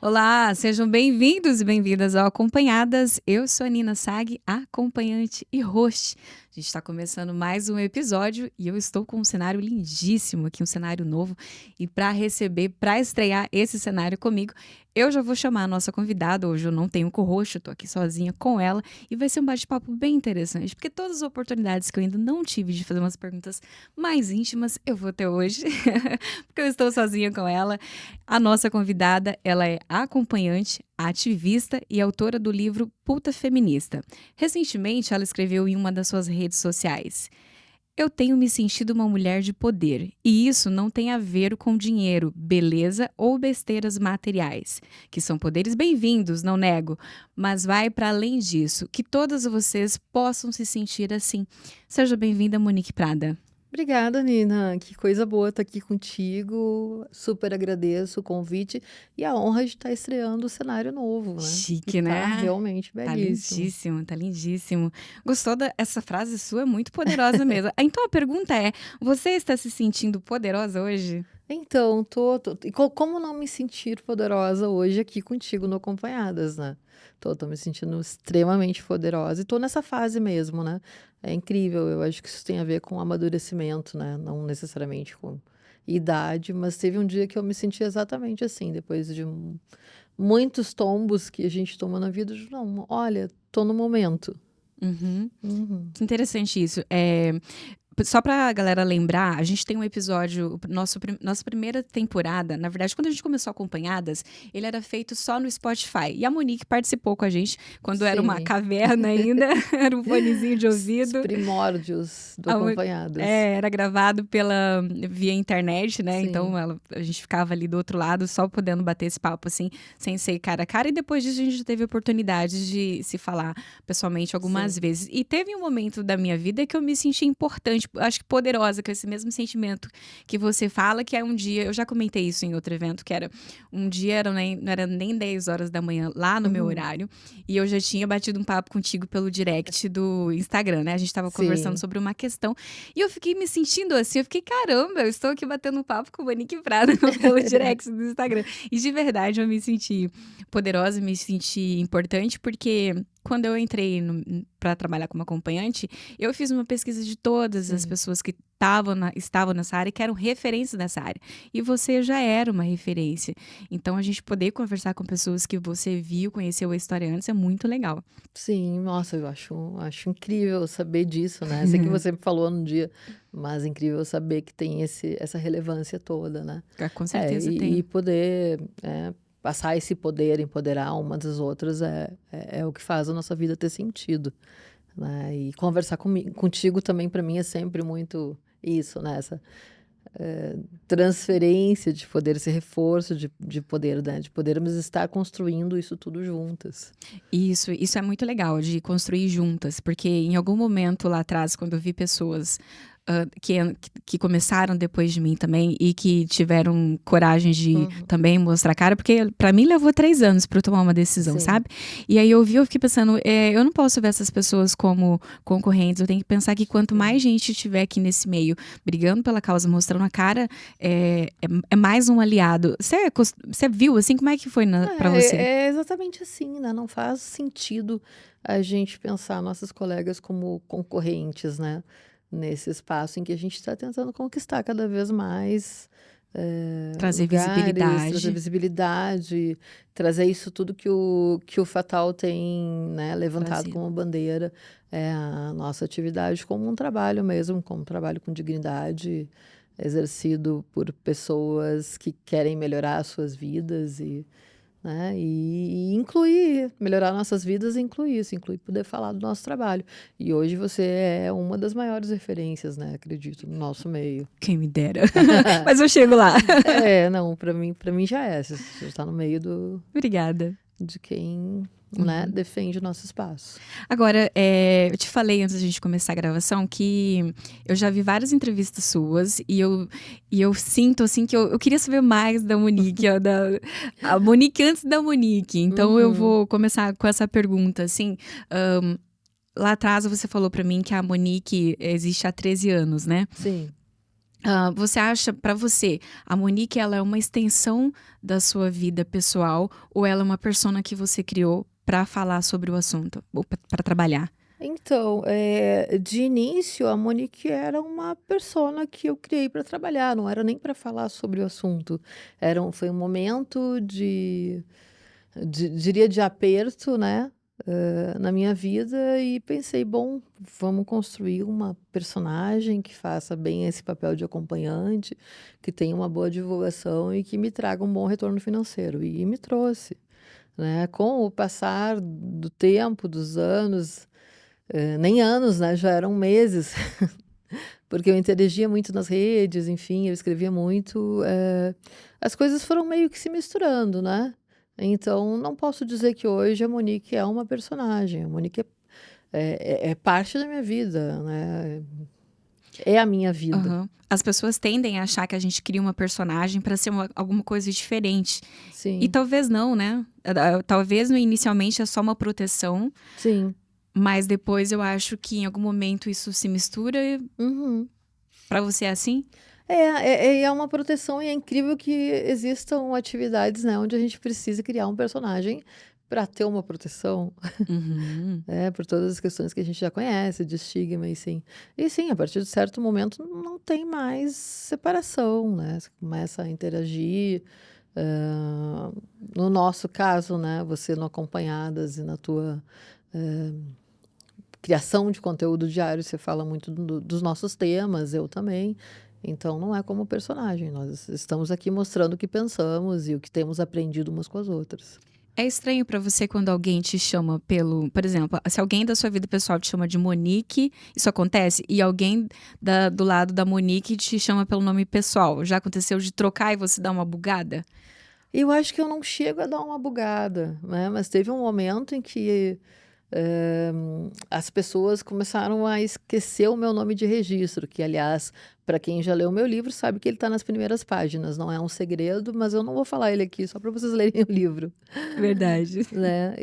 Olá, sejam bem-vindos e bem-vindas ao Acompanhadas. Eu sou a Nina Sag, acompanhante e host. A gente está começando mais um episódio e eu estou com um cenário lindíssimo aqui, um cenário novo. E para estrear esse cenário comigo, eu já vou chamar a nossa convidada. Hoje eu não tenho co-host, eu estou aqui sozinha com ela. E vai ser um bate-papo bem interessante, porque todas as oportunidades que eu ainda não tive de fazer umas perguntas mais íntimas, eu vou ter hoje, porque eu estou sozinha com ela. A nossa convidada, ela é acompanhante, ativista e autora do livro Puta Feminista. Recentemente, ela escreveu em uma das suas redes sociais: "Eu tenho me sentido uma mulher de poder, e isso não tem a ver com dinheiro, beleza ou besteiras materiais, que são poderes bem-vindos, não nego, mas vai para além disso, que todas vocês possam se sentir assim." Seja bem-vinda, Monique Prada. Obrigada, Nina. Que coisa boa estar aqui contigo. Super agradeço o convite e a honra de estar estreando o cenário novo, né? Que Chique, tá né? realmente Tá belíssimo. lindíssimo, tá lindíssimo. Gostou essa frase sua? É muito poderosa mesmo. Então a pergunta é: você está se sentindo poderosa hoje? Então, como não me sentir poderosa hoje aqui contigo no Acompanhadas, né? Tô me sentindo extremamente poderosa e tô nessa fase mesmo, né? É incrível, eu acho que isso tem a ver com amadurecimento, né? Não necessariamente com idade, mas teve um dia que eu me senti exatamente assim, depois de muitos tombos que a gente toma na vida. Não, olha, tô no momento. Uhum. Uhum. Que interessante isso. Só pra galera lembrar, a gente tem um episódio, nossa primeira temporada, na verdade, quando a gente começou Acompanhadas, ele era feito só no Spotify. E a Monique participou com a gente quando era uma Sim, caverna ainda, era um fonezinho de os ouvido. primórdios do A Mo- Acompanhadas. Era gravado via internet, né? Então Sim, a gente ficava ali do outro lado, só podendo bater esse papo assim, sem ser cara a cara. E depois disso a gente teve a oportunidade de se falar pessoalmente algumas sim. vezes. E teve um momento da minha vida que eu me senti importante, acho que poderosa, com esse mesmo sentimento que você fala, que é um dia, eu já comentei isso em outro evento, que era um dia, não era nem 10 horas da manhã lá no meu Uhum. horário, e eu já tinha batido um papo contigo pelo direct do Instagram, né? A gente tava conversando Sim. sobre uma questão e eu fiquei me sentindo assim, eu fiquei, caramba, eu estou aqui batendo um papo com o Monique Prada pelo direct do Instagram. E de verdade eu me senti poderosa, me senti importante, porque quando eu entrei para trabalhar como acompanhante, eu fiz uma pesquisa de todas as Sim. pessoas que estavam nessa área, que eram referências nessa área. E você já era uma referência. Então, a gente poder conversar com pessoas que você viu, conheceu a história antes, é muito legal. Sim, nossa, eu acho incrível saber disso, né? Sei que você me falou no dia, mas incrível saber que tem essa relevância toda, né? Com É, certeza e tem. poder passar esse poder, empoderar uma das outras é o que faz a nossa vida ter sentido, né? E conversar contigo também, para mim, é sempre muito isso, né? Essa transferência de poder, esse reforço de poder, né? De podermos estar construindo isso tudo juntas. Isso é muito legal, de construir juntas, porque em algum momento lá atrás, quando eu vi pessoas que começaram depois de mim também e que tiveram coragem de Uhum. também mostrar a cara, porque pra mim levou 3 anos pra eu tomar uma decisão, Sim. sabe? E aí eu fiquei pensando, eu não posso ver essas pessoas como concorrentes, eu tenho que pensar que quanto Sim. mais gente estiver aqui nesse meio, brigando pela causa, mostrando a cara, é mais um aliado. Você viu, assim, como é que foi pra você? É exatamente assim, né? Não faz sentido a gente pensar nossas colegas como concorrentes, né? Nesse espaço em que a gente está tentando conquistar cada vez mais Trazer lugares, trazer visibilidade. visibilidade, trazer isso tudo que o Fatal tem, né, levantado Trazido. como bandeira, a nossa atividade como um trabalho mesmo, como um trabalho com dignidade, exercido por pessoas que querem melhorar as suas vidas né? E incluir, melhorar nossas vidas e incluir isso, incluir poder falar do nosso trabalho. E hoje você é uma das maiores referências, né? Acredito, no nosso meio. Quem me dera. Mas eu chego lá. Não, para mim já é. Você está no meio Obrigada. de quem, né, Uhum. defende o nosso espaço. Agora, eu te falei antes da gente começar a gravação que eu já vi várias entrevistas suas e eu sinto assim que eu queria saber mais da Monique, ó, a Monique antes da Monique. Então eu Uhum, vou começar com essa pergunta, assim. Lá atrás você falou pra mim que a Monique existe há 13 anos, né? sim. Você acha, para você, a Monique ela é uma extensão da sua vida pessoal ou ela é uma persona que você criou para falar sobre o assunto ou para trabalhar? Então, de início, a Monique era uma persona que eu criei para trabalhar, não era nem para falar sobre o assunto. Foi um momento diria de aperto, né, na minha vida e pensei: "Bom, vamos construir uma personagem que faça bem esse papel de acompanhante, que tenha uma boa divulgação e que me traga um bom retorno financeiro", e me trouxe, né. Com o passar do tempo, dos anos, nem anos, né, já eram meses, porque eu interagia muito nas redes, enfim, eu escrevia muito, as coisas foram meio que se misturando, né. Então não posso dizer que hoje a Monique é uma personagem, a Monique é parte da minha vida, né, é a minha vida. Aham. As pessoas tendem a achar que a gente cria uma personagem para ser alguma coisa diferente. E Sim, talvez não, né? Talvez inicialmente é só uma proteção, sim. mas depois eu acho que em algum momento isso se mistura. Uhum. Para você é assim? É uma proteção e é incrível que existam atividades, né, onde a gente precisa criar um personagem para ter uma proteção. Uhum. É, por todas as questões que a gente já conhece, de estigma e sim. E sim, a partir de certo momento não tem mais separação, né, você começa a interagir, hã, no nosso caso, né, você no Acompanhadas e na tua, hã, criação de conteúdo diário, você fala muito dos nossos temas, eu também. Então não é como personagem, nós estamos aqui mostrando o que pensamos e o que temos aprendido umas com as outras. É estranho pra você quando alguém te chama por exemplo, se alguém da sua vida pessoal te chama de Monique, isso acontece? E alguém do lado da Monique te chama pelo nome pessoal, já aconteceu de trocar e você dar uma bugada? Eu acho que eu não chego a dar uma bugada, né, mas teve um momento em que, as pessoas começaram a esquecer o meu nome de registro, que aliás, para quem já leu o meu livro sabe que ele está nas primeiras páginas, não é um segredo, mas eu não vou falar ele aqui só para vocês lerem o livro, Verdade. né.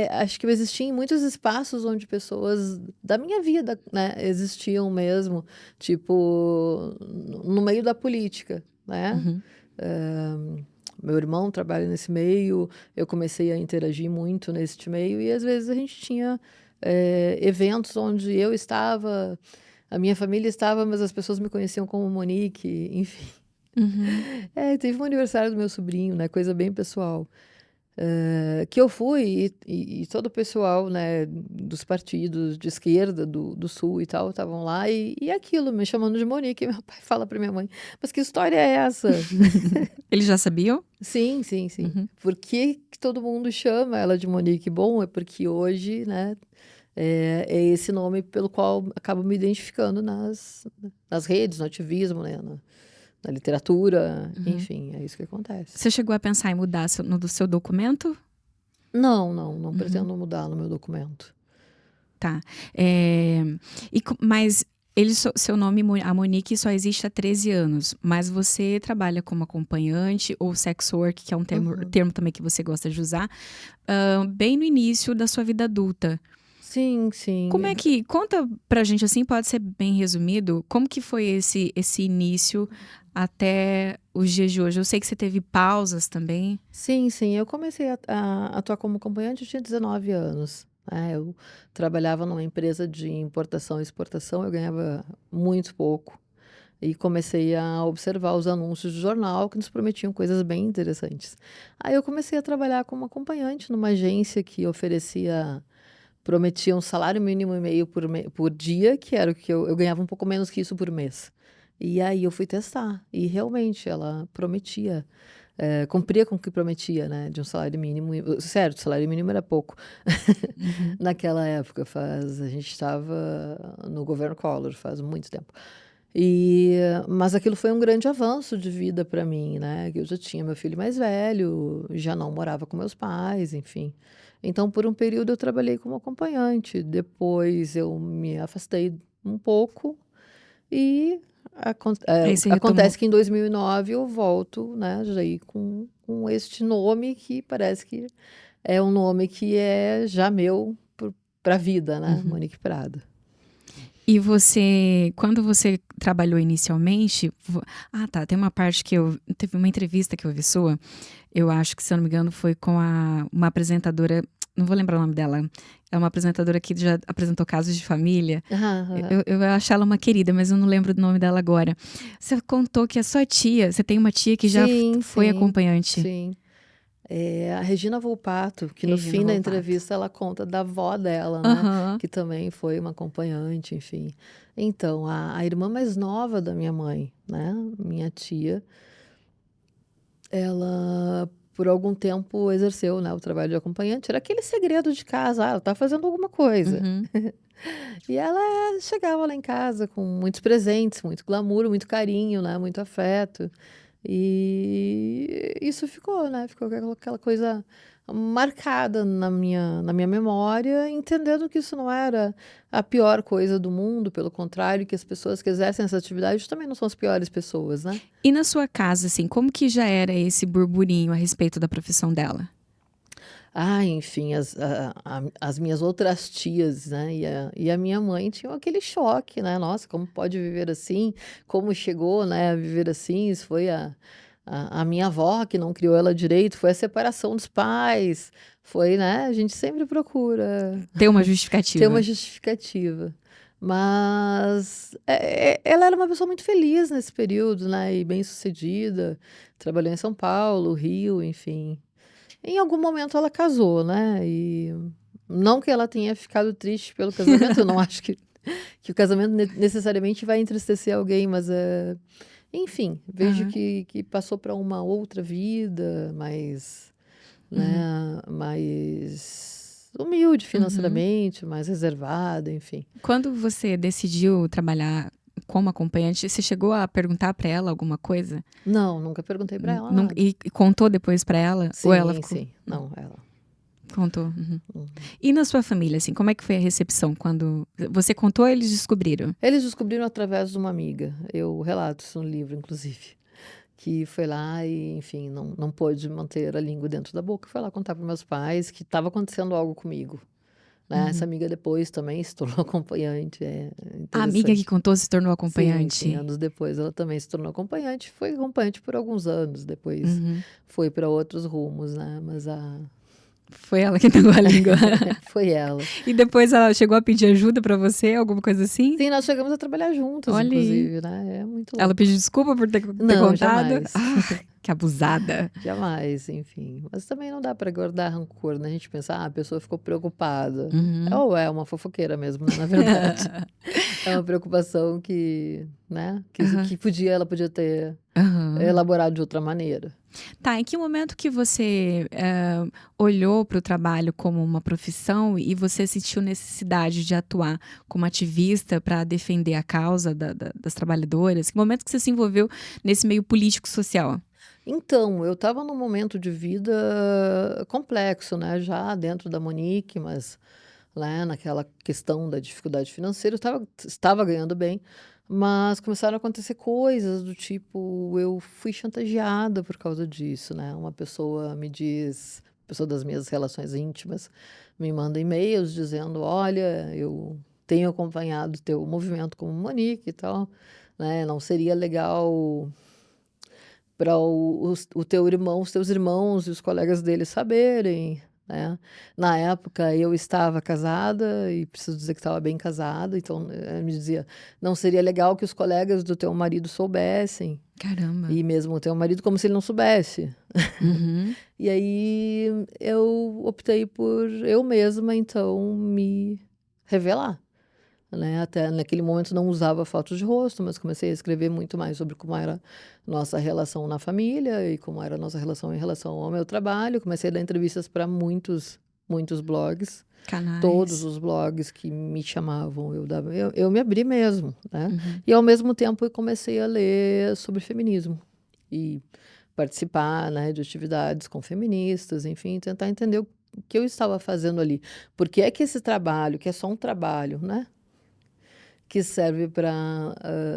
Acho que eu existia em muitos espaços onde pessoas da minha vida, né, existiam mesmo, tipo, no meio da política, né. Uhum. Hã, Meu irmão trabalha nesse meio, eu comecei a interagir muito neste meio e às vezes a gente tinha, eventos onde eu estava, a minha família estava, mas as pessoas me conheciam como Monique, enfim. Uhum. Teve um aniversário do meu sobrinho, né, coisa bem pessoal. Que eu fui e todo o pessoal, né, dos partidos de esquerda do Sul e tal, estavam lá e aquilo, me chamando de Monique, e meu pai fala para minha mãe: "Mas que história é essa?" Eles já sabiam? Sim, sim, sim. Uhum. "Por que todo mundo chama ela de Monique?" Bom, é porque hoje, né, é esse nome pelo qual acabo me identificando nas redes, no ativismo, né, na literatura, Uhum. enfim, é isso que acontece. Você chegou a pensar em mudar no do seu documento? Não, não, não Uhum. pretendo mudar no meu documento. Tá. Mas seu nome, a Monique, só existe há 13 anos, mas você trabalha como acompanhante ou sex work, que é um Uhum. termo também que você gosta de usar, bem no início da sua vida adulta. Sim, sim. Como é que, conta pra gente assim, pode ser bem resumido, como que foi esse início até os dias de hoje? Eu sei que você teve pausas também. Sim, sim, eu comecei a atuar como acompanhante, eu tinha 19 anos, né, eu trabalhava numa empresa de importação e exportação, eu ganhava muito pouco, e comecei a observar os anúncios de jornal que nos prometiam coisas bem interessantes. Aí eu comecei a trabalhar como acompanhante numa agência que prometia um salário mínimo e meio por dia, que era o que eu ganhava um pouco menos que isso por mês. E aí eu fui testar, e realmente ela prometia, cumpria com o que prometia, né, de um salário mínimo certo, o salário mínimo era pouco. Uhum. Naquela época, a gente estava no governo Collor, faz muito tempo. Mas aquilo foi um grande avanço de vida para mim, né, que eu já tinha meu filho mais velho, já não morava com meus pais, enfim. Então, por um período eu trabalhei como acompanhante, depois eu me afastei um pouco e Aí você retomou. acontece que em 2009 eu volto, né, já aí com este nome que parece que é um nome que é já meu para a vida, né, Uhum. Monique Prada. E quando você trabalhou inicialmente, tá, tem uma parte teve uma entrevista que eu vi sua, eu acho que, se eu não me engano, foi com uma apresentadora, não vou lembrar o nome dela, é uma apresentadora que já apresentou Casos de Família. Aham, aham. Eu acho ela uma querida, mas eu não lembro do nome dela agora. Você contou que a sua tia, você tem uma tia que já Sim, foi sim, acompanhante. sim. A Regina Volpato, que no Regina fim da Volpato. entrevista ela conta da avó dela, né? Aham. Que também foi uma acompanhante, enfim. Então, a irmã mais nova da minha mãe, né? Minha tia, ela por algum tempo exerceu, né, o trabalho de acompanhante. Era aquele segredo de casa, ela tá fazendo alguma coisa. Uhum. E ela chegava lá em casa com muitos presentes, muito glamour, muito carinho, né? Muito afeto. E isso ficou, né? Ficou aquela coisa marcada na minha memória, entendendo que isso não era a pior coisa do mundo, pelo contrário, que as pessoas que exercem essa atividade também não são as piores pessoas, né? E na sua casa, assim, como que já era esse burburinho a respeito da profissão dela? Enfim, as minhas outras tias, né, e a minha mãe tinham aquele choque, né? Nossa, como pode viver assim? Como chegou, né, a viver assim? Isso foi a minha avó que não criou ela direito, foi a separação dos pais, foi, né? A gente sempre procura Ter uma ter uma justificativa. justificativa. Mas ela era uma pessoa muito feliz nesse período, né? E bem-sucedida. Trabalhou em São Paulo, Rio, enfim. Em algum momento ela casou, né? E não que ela tenha ficado triste pelo casamento, eu não acho que o casamento necessariamente vai entristecer alguém, mas enfim, vejo Aham. que passou para uma outra vida mais, Uhum. né, mais humilde Uhum. financeiramente, mais reservada, enfim. Quando você decidiu trabalhar como acompanhante, você chegou a perguntar pra ela alguma coisa? Não, nunca perguntei para ela Nun nada. e contou depois pra ela? Ou ela Sim, ficou sim. Não, ela. contou? Uhum. Uhum. E na sua família, assim, como é que foi a recepção quando você contou, eles descobriram? Eles descobriram através de uma amiga. Eu relato isso no livro, inclusive. Que foi lá e, enfim, não pôde manter a língua dentro da boca. Foi lá contar para meus pais que estava acontecendo algo comigo. Né? Essa Uhum. amiga depois também se tornou acompanhante. É A amiga que interessante. contou se tornou Sim, sim. acompanhante? Anos depois ela também se tornou acompanhante. Foi acompanhante por alguns anos. Depois Uhum. foi para outros rumos, né? Mas Foi ela que pegou a língua. foi ela. E depois ela chegou a pedir ajuda pra você, alguma coisa assim? Sim, nós chegamos a trabalhar juntas, Olha aí. inclusive, né? É muito Ela louco. pediu desculpa por ter Não, contado? jamais. Ah, que abusada. Jamais, enfim. Mas também não dá para guardar rancor, né? A gente pensa, a pessoa ficou preocupada. Uhum. Ou é uma fofoqueira mesmo, né? Na verdade. É uma preocupação que, né? Aham. Que ela podia ter Aham. elaborado de outra maneira. Tá, em que momento que você olhou para o trabalho como uma profissão e você sentiu necessidade de atuar como ativista para defender a causa das trabalhadoras? Que momento que você se envolveu nesse meio político-social? Então, eu estava num momento de vida complexo, né? Já dentro da Monique, mas né, naquela questão da dificuldade financeira, eu estava ganhando bem, mas começaram a acontecer coisas do tipo, eu fui chantageada por causa disso, né? Uma pessoa me diz, pessoa das minhas relações íntimas, me manda e-mails dizendo, olha, eu tenho acompanhado teu movimento como Monique e tal, né? Não seria legal para o teu irmão, os teus irmãos e os colegas dele saberem, né? Na época eu estava casada e preciso dizer que estava bem casada, então me dizia, não seria legal que os colegas do teu marido soubessem, Caramba. e mesmo o teu marido como se ele não soubesse. Uhum. E aí eu optei por eu mesma então me revelar, né? Até naquele momento não usava fotos de rosto, mas comecei a escrever muito mais sobre como era nossa relação na família e como era a nossa relação em relação ao meu trabalho. Comecei a dar entrevistas para muitos, muitos blogs. Todos Canais. os blogs que me chamavam, eu me abri mesmo, né? Uhum. E ao mesmo tempo eu comecei a ler sobre feminismo e participar, né, de atividades com feministas, enfim, tentar entender o que eu estava fazendo ali. Por que é que esse trabalho, que é só um trabalho, né? Que serve para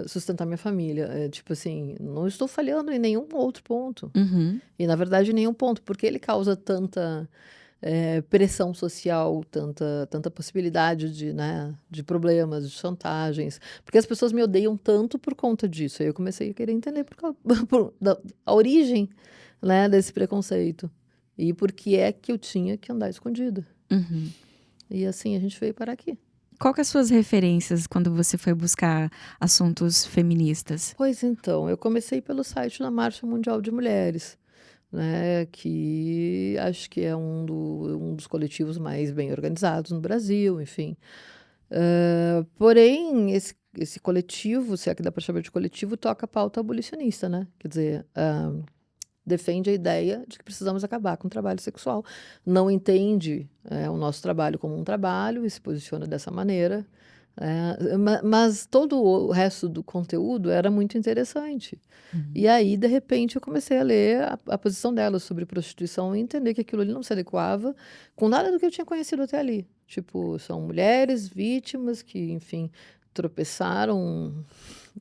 sustentar minha família. Tipo assim, não estou falhando em nenhum outro ponto. Uhum. E, na verdade, em nenhum ponto. Porque ele causa tanta pressão social, tanta possibilidade de, né, de problemas, de chantagens, porque as pessoas me odeiam tanto por conta disso. Aí eu comecei a querer entender a origem, né, desse preconceito e por que é que eu tinha que andar escondida. Uhum. E assim a gente veio parar aqui. Qual que é as suas referências quando você foi buscar assuntos feministas? Pois então, eu comecei pelo site da Marcha Mundial de Mulheres, né, que acho que é um dos coletivos mais bem organizados no Brasil, enfim. Porém, esse coletivo, se é que dá para chamar de coletivo, toca a pauta abolicionista, né? Quer dizer, defende a ideia de que precisamos acabar com o trabalho sexual. Não entende o nosso trabalho como um trabalho e se posiciona dessa maneira. Mas todo o resto do conteúdo era muito interessante. Uhum. E aí, de repente, eu comecei a ler a posição dela sobre prostituição e entender que aquilo ali não se adequava com nada do que eu tinha conhecido até ali. Tipo, são mulheres vítimas que, enfim, tropeçaram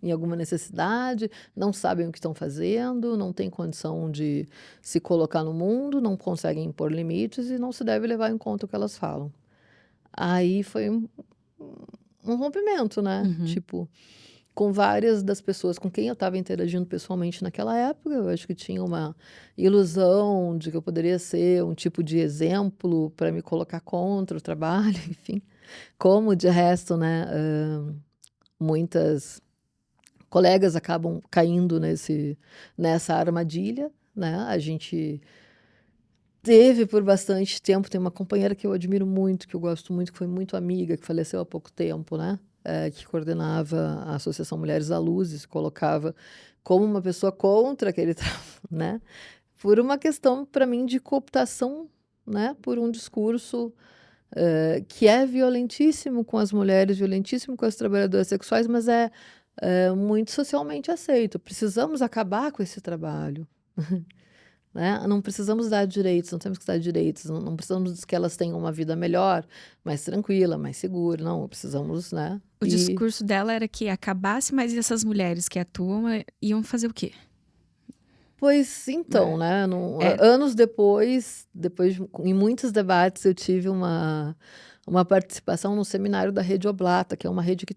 em alguma necessidade, não sabem o que estão fazendo, não têm condição de se colocar no mundo, não conseguem impor limites e não se deve levar em conta o que elas falam. Aí foi um rompimento, né? Uhum. Tipo, com várias das pessoas com quem eu estava interagindo pessoalmente naquela época, eu acho que tinha uma ilusão de que eu poderia ser um tipo de exemplo para me colocar contra o trabalho, enfim. Como de resto, né, muitas colegas acabam caindo nessa armadilha, né? A gente teve por bastante tempo, tem uma companheira que eu admiro muito, que eu gosto muito, que foi muito amiga, que faleceu há pouco tempo, né? Que coordenava a Associação Mulheres à Luz e se colocava como uma pessoa contra aquele trabalho, né? Por uma questão, para mim, de cooptação, né? Por um discurso que é violentíssimo com as mulheres, violentíssimo com as trabalhadoras sexuais, mas é muito socialmente aceito. Precisamos acabar com esse trabalho. Né? Não precisamos dar direitos, não temos que dar direitos, não precisamos que elas tenham uma vida melhor, mais tranquila, mais segura, não, precisamos, né? O E, discurso dela era que acabasse, mas essas mulheres que atuam iam fazer o quê? pois então, É. né? É. Anos depois, em muitos debates, eu tive uma participação no seminário da Rede Oblata, que é uma rede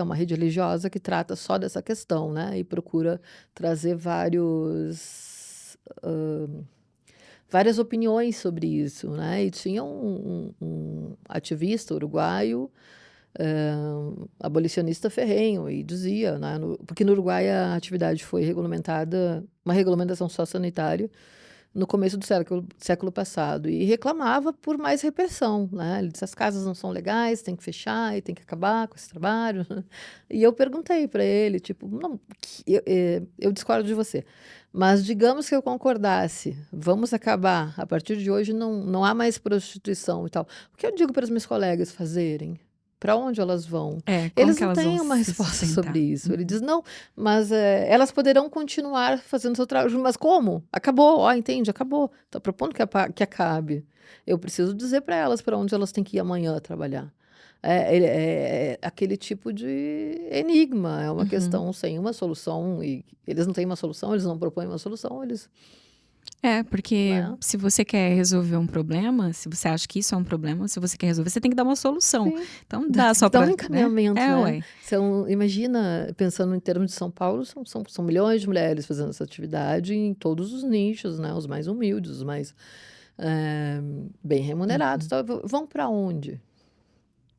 uma rede religiosa que trata só dessa questão, né? E procura trazer várias opiniões sobre isso, né? E tinha um ativista uruguaio, abolicionista ferrenho, e dizia, né? Porque no Uruguai a atividade foi regulamentada, uma regulamentação sanitária no começo do século passado, e reclamava por mais repressão, né? Ele disse, as casas não são legais, tem que fechar e tem que acabar com esse trabalho. E eu perguntei para ele, tipo, não, eu discordo de você, mas digamos que eu concordasse, vamos acabar, a partir de hoje não há mais prostituição e tal. O que eu digo para as minhas colegas fazerem? Para onde elas vão? Como Eles que não elas vão têm uma se resposta sobre sustentar? isso. Ele Uhum. diz, não, mas elas poderão continuar fazendo seu trabalho. Mas como? Acabou, ó, entende? Acabou. Está propondo que acabe. Eu preciso dizer para onde elas têm que ir amanhã trabalhar. É aquele tipo de enigma, é uma Uhum. questão sem uma solução, e eles não têm uma solução, eles não propõem uma solução, eles, Porque né? se você quer resolver um problema, se você acha que isso é um problema, se você quer resolver, você tem que dar uma solução. Sim, Então não dá tem só que dar um pra, né? encaminhamento, né? Ué. Imagina, pensando em termos de São Paulo, são milhões de mulheres fazendo essa atividade em todos os nichos, né? Os mais humildes, os mais eh, bem remunerados. Uhum. Então, vão para onde?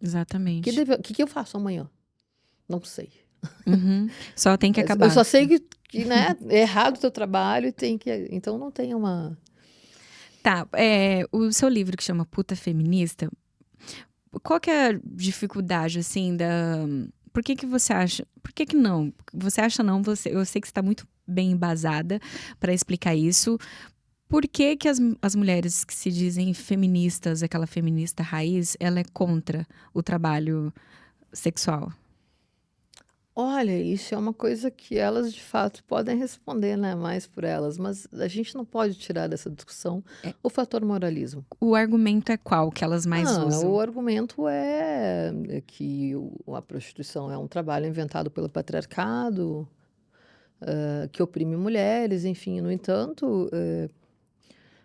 Exatamente. O que eu faço amanhã? Não sei. Uhum. Só tem que Eu acabar. só sei que, né, é errado o teu trabalho e tem que. Então não tem uma. Tá, o seu livro que chama Puta Feminista, qual que é a dificuldade, assim, Por que que você acha... Por que que não? Você acha não, eu sei que você está muito bem embasada para explicar isso. Por que que as mulheres que se dizem feministas, aquela feminista raiz, ela é contra o trabalho sexual? Olha, isso é uma coisa que elas de fato podem responder, né, mais por elas, mas a gente não pode tirar dessa discussão É, o fator moralismo. o argumento é qual que elas mais usam? O argumento é que a prostituição é um trabalho inventado pelo patriarcado, que oprime mulheres, enfim. No entanto,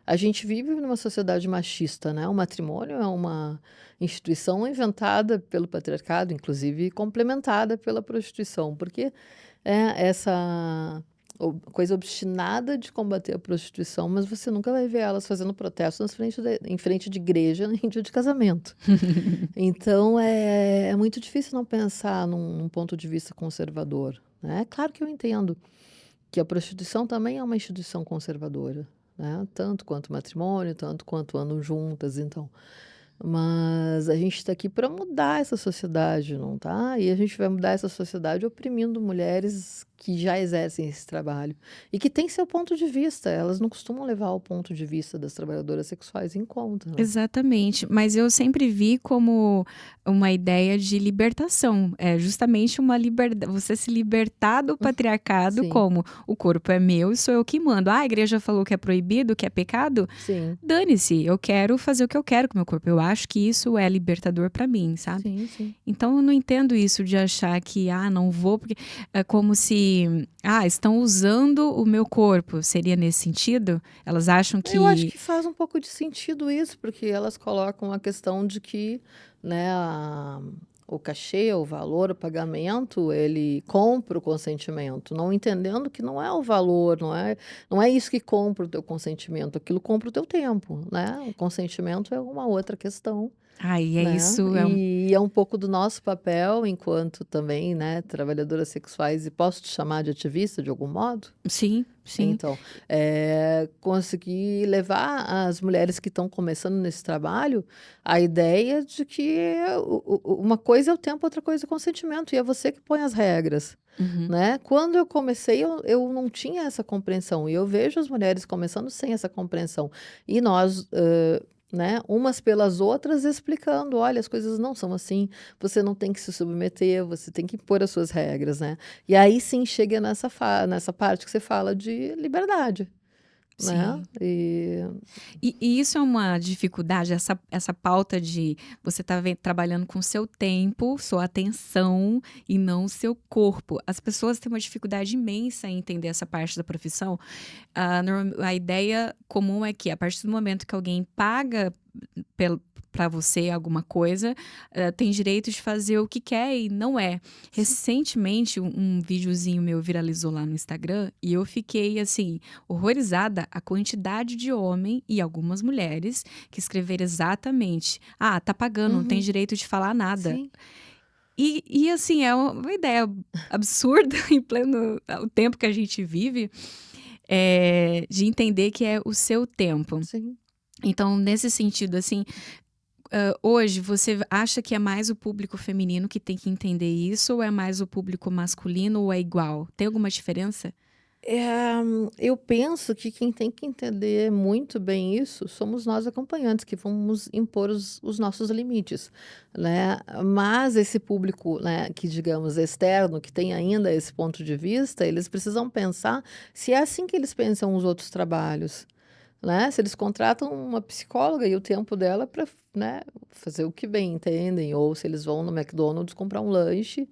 A gente vive numa sociedade machista, né? O matrimônio é uma instituição inventada pelo patriarcado, inclusive complementada pela prostituição, porque é essa coisa obstinada de combater a prostituição, mas você nunca vai ver elas fazendo protestos em frente de igreja nem dia de casamento. Então é muito difícil não pensar num ponto de vista conservador, né? Claro que eu entendo que a prostituição também é uma instituição conservadora, né? Tanto quanto o matrimônio, tanto quanto andam juntas, então. Mas a gente está aqui para mudar essa sociedade, não tá? E a gente vai mudar essa sociedade oprimindo mulheres que já exercem esse trabalho e que têm seu ponto de vista. Elas não costumam levar o ponto de vista das trabalhadoras sexuais em conta, né? Exatamente, mas eu sempre vi como uma ideia de libertação, é justamente uma liberdade, você se libertar do patriarcado, Sim, como o corpo é meu e sou eu que mando. Ah, a igreja falou que é proibido, que é pecado? sim, Dane-se, eu quero fazer o que eu quero com o meu corpo. Eu acho que isso é libertador pra mim, sabe? sim, sim. Então eu não entendo isso de achar que, não vou, porque é como se, estão usando o meu corpo. Seria nesse sentido? Elas acham Eu acho que. que faz um pouco de sentido isso, porque elas colocam a questão de que, né, o cachê, o valor, o pagamento, ele compra o consentimento, não entendendo que não é o valor, não é isso que compra o teu consentimento, aquilo compra o teu tempo, né? O consentimento é uma outra questão, Ai, é né? isso, E é um pouco do nosso papel enquanto também, né, trabalhadoras sexuais, e posso te chamar de ativista de algum modo? sim, sim. Então, conseguir levar as mulheres que estão começando nesse trabalho a ideia de que uma coisa é o tempo, outra coisa é o consentimento, e é você que põe as regras, Uhum. né? Quando eu comecei, eu não tinha essa compreensão, e eu vejo as mulheres começando sem essa compreensão, e nós, né, umas pelas outras explicando, olha, as coisas não são assim, você não tem que se submeter, você tem que impor as suas regras, né? E aí sim chega nessa parte que você fala de liberdade, né? Sim. E isso é uma dificuldade, essa pauta de você estar trabalhando com o seu tempo, sua atenção e não o seu corpo. As pessoas têm uma dificuldade imensa em entender essa parte da profissão. A ideia comum é que a partir do momento que alguém paga para você alguma coisa, tem direito de fazer o que quer e não é. Recentemente, um videozinho meu viralizou lá no Instagram e eu fiquei, assim, horrorizada a quantidade de homem e algumas mulheres que escreveram exatamente: tá pagando, não tem Uhum, direito de falar nada. sim, E assim, é uma ideia absurda em pleno o tempo que a gente vive, de entender que é o seu tempo. sim. Então, nesse sentido, assim, hoje você acha que é mais o público feminino que tem que entender isso, ou é mais o público masculino, ou é igual? Tem alguma diferença? Eu penso que quem tem que entender muito bem isso somos nós acompanhantes, que vamos impor os nossos limites, né? Mas esse público, né, que digamos externo, que tem ainda esse ponto de vista, eles precisam pensar se é assim que eles pensam os outros trabalhos, né? Se eles contratam uma psicóloga e o tempo dela para, né, fazer o que bem entendem, ou se eles vão no McDonald's comprar um lanche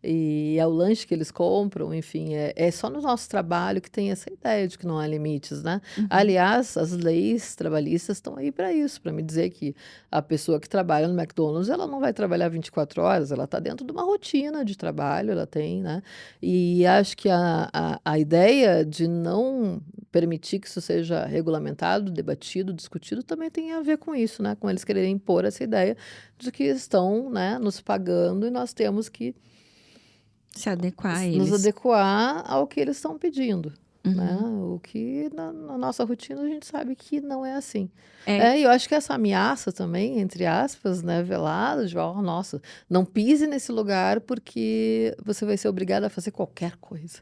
e é o lanche que eles compram, enfim, é só no nosso trabalho que tem essa ideia de que não há limites, né? Uhum. Aliás, as leis trabalhistas estão aí para isso, para me dizer que a pessoa que trabalha no McDonald's, ela não vai trabalhar 24 horas, ela está dentro de uma rotina de trabalho, ela tem, né? E acho que a ideia de não permitir que isso seja regulamentado, debatido, discutido, também tem a ver com isso, né? Com eles quererem impor essa ideia de que estão, né, nos pagando e nós temos que Se adequar a nos eles. adequar ao que eles estão pedindo, né? Uhum. O que na nossa rotina a gente sabe que não é assim. É, E eu acho que essa ameaça também, entre aspas, né, velada, de, nossa, não pise nesse lugar porque você vai ser obrigada a fazer qualquer coisa.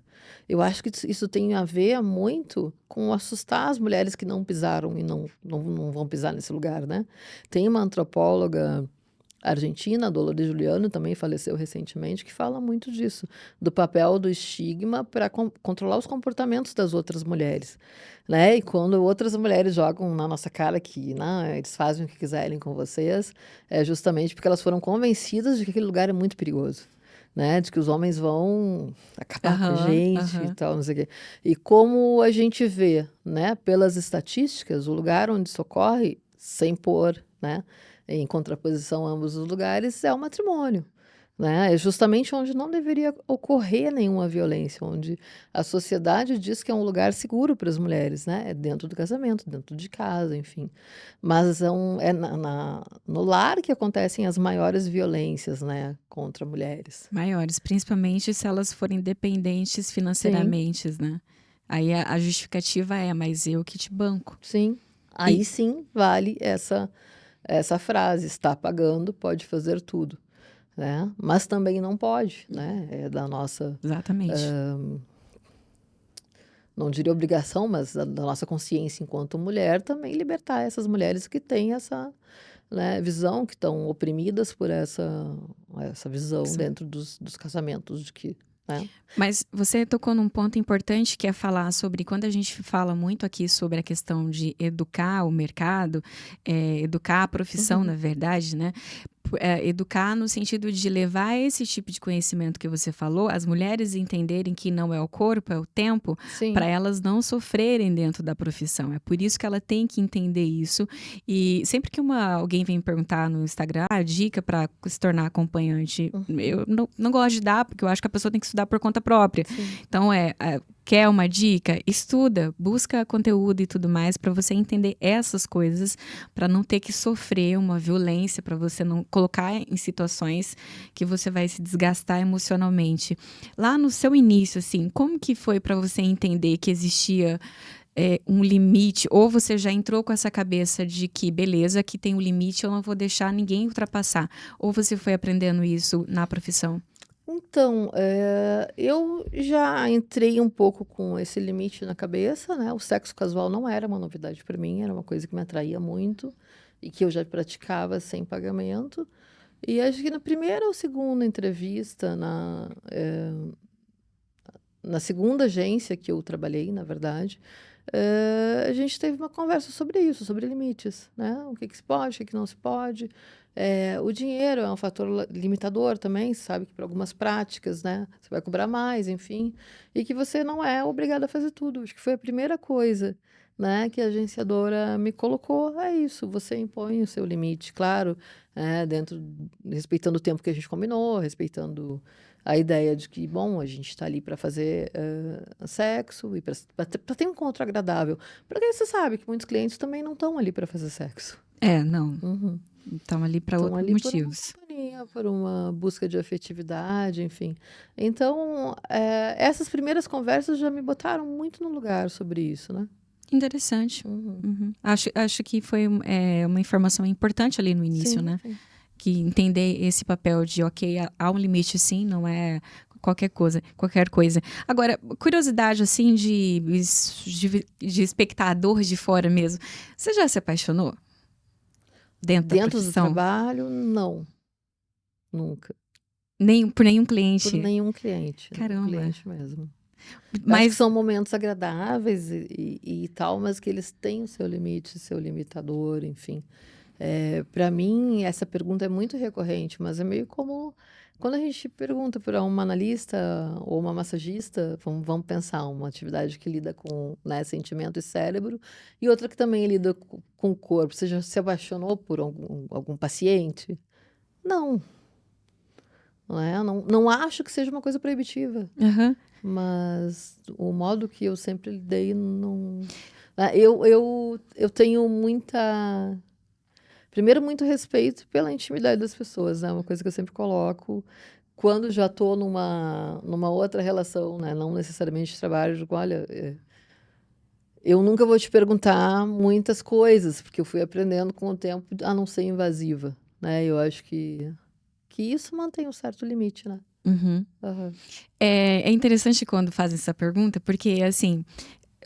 Eu acho que isso tem a ver muito com assustar as mulheres que não pisaram e não vão pisar nesse lugar, né? Tem uma antropóloga argentina, a Dolores Juliano, também faleceu recentemente, que fala muito disso, do papel do estigma para controlar os comportamentos das outras mulheres, né? E quando outras mulheres jogam na nossa cara que não, eles fazem o que quiserem com vocês, é justamente porque elas foram convencidas de que aquele lugar é muito perigoso. né? De que os homens vão acabar com a Aham, gente e aham. tal, não sei o quê. E como a gente vê, né, pelas estatísticas, o lugar onde isso ocorre, sem pôr, né, em contraposição a ambos os lugares, é o matrimônio. Né? É justamente onde não deveria ocorrer nenhuma violência, onde a sociedade diz que é um lugar seguro para as mulheres, né? É dentro do casamento, dentro de casa, enfim. Mas é no lar que acontecem as maiores violências, né, contra mulheres. Maiores, principalmente se elas forem dependentes Sim, financeiramente, né? Aí a justificativa é, mas eu que te banco. sim. E, Aí sim vale essa frase, está pagando, pode fazer tudo, né? Mas também não pode, né? É da nossa exatamente. não diria obrigação, mas da nossa consciência enquanto mulher, também libertar essas mulheres que têm essa, né, visão, que estão oprimidas por essa visão dentro dos casamentos, de que, né? Mas você tocou num ponto importante que é falar sobre, quando a gente fala muito aqui sobre a questão de educar o mercado, educar a profissão, Uhum, na verdade, né? Educar no sentido de levar esse tipo de conhecimento que você falou, as mulheres entenderem que não é o corpo, é o tempo, para sim, elas não sofrerem dentro da profissão. É por isso que ela tem que entender isso. E sempre que alguém vem me perguntar no Instagram, dica para se tornar acompanhante, uhum, eu não gosto de dar, porque eu acho que a pessoa tem que estudar por conta própria. sim. Então, quer uma dica? Estuda, busca conteúdo e tudo mais para você entender essas coisas, para não ter que sofrer uma violência, para você não colocar em situações que você vai se desgastar emocionalmente. Lá no seu início, assim, como que foi para você entender que existia um limite? Ou você já entrou com essa cabeça de que, beleza, aqui tem um limite, eu não vou deixar ninguém ultrapassar? Ou você foi aprendendo isso na profissão? Então, eu já entrei um pouco com esse limite na cabeça, né? O sexo casual não era uma novidade para mim, era uma coisa que me atraía muito e que eu já praticava sem pagamento. E acho que na primeira ou segunda entrevista, na segunda agência que eu trabalhei, na verdade, a gente teve uma conversa sobre isso, sobre limites, né? O que que se pode, o que que não se pode. O dinheiro é um fator limitador também, sabe que para algumas práticas, né? Você vai cobrar mais, enfim, e que você não é obrigado a fazer tudo. Acho que foi a primeira coisa, né, que a agenciadora me colocou. É isso, você impõe o seu limite, claro, respeitando o tempo que a gente combinou, respeitando a ideia de que, bom, a gente está ali para fazer sexo e para ter um encontro agradável. Porque você sabe que muitos clientes também não estão ali para fazer sexo. Não. Uhum. Estão ali para Estão outros ali por uma motivos. companhia, por uma busca de afetividade, enfim. Então, essas primeiras conversas já me botaram muito no lugar sobre isso, né? Interessante. Uhum. Uhum. Acho que foi uma informação importante ali no início, Sim, né? sim. Que entender esse papel de, ok, há um limite sim, não é qualquer coisa, qualquer coisa. Agora, curiosidade assim de espectador de fora mesmo. Você já se apaixonou dentro da Dentro do profissão? trabalho, não, nunca. Nem, por nenhum Por cliente? nenhum Caramba. cliente mesmo. Eu acho que Mas, são momentos agradáveis e tal, mas que eles têm o seu limite, o seu limitador, enfim. Para mim, essa pergunta é muito recorrente, mas é meio como quando a gente pergunta para uma analista ou uma massagista, vamos pensar, uma atividade que lida com, né, sentimento e cérebro, e outra que também lida com o corpo. Você já se apaixonou por algum paciente? Não, não é? Não acho que seja uma coisa proibitiva. aham. Mas o modo que eu sempre lidei não. Eu tenho muita. Primeiro, muito respeito pela intimidade das pessoas, né? Uma coisa que eu sempre coloco. Quando já estou numa outra relação, né? Não necessariamente de trabalho, eu digo, olha, eu nunca vou te perguntar muitas coisas, porque eu fui aprendendo com o tempo a não ser invasiva, né? Eu acho que isso mantém um certo limite, né? Uhum. Aham. É interessante quando fazem essa pergunta, porque assim,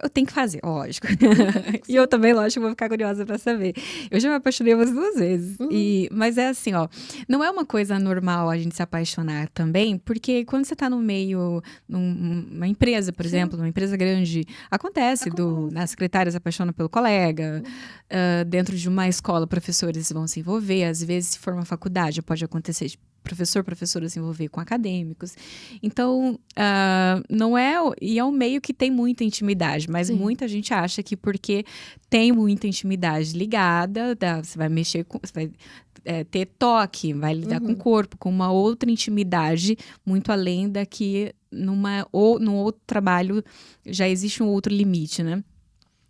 eu tenho que fazer, lógico. Uhum, E eu sim. também, lógico, vou ficar curiosa pra saber. Eu já me apaixonei umas 2 vezes. Uhum, Mas é assim, ó, não é uma coisa normal a gente se apaixonar também, porque quando você tá no meio, numa empresa, por sim. exemplo, numa empresa grande, acontece Acontece. a secretária se apaixona pelo colega, Uhum. dentro de uma escola, professores vão se envolver, às vezes, se for uma faculdade, pode acontecer professor, professora se envolver com acadêmicos. Então, não é... E é um meio que tem muita intimidade, mas Sim. muita gente acha que porque tem muita intimidade ligada, você vai mexer com... Você vai ter toque, vai lidar com o corpo, com uma outra intimidade muito além da que num outro trabalho já existe um outro limite, né?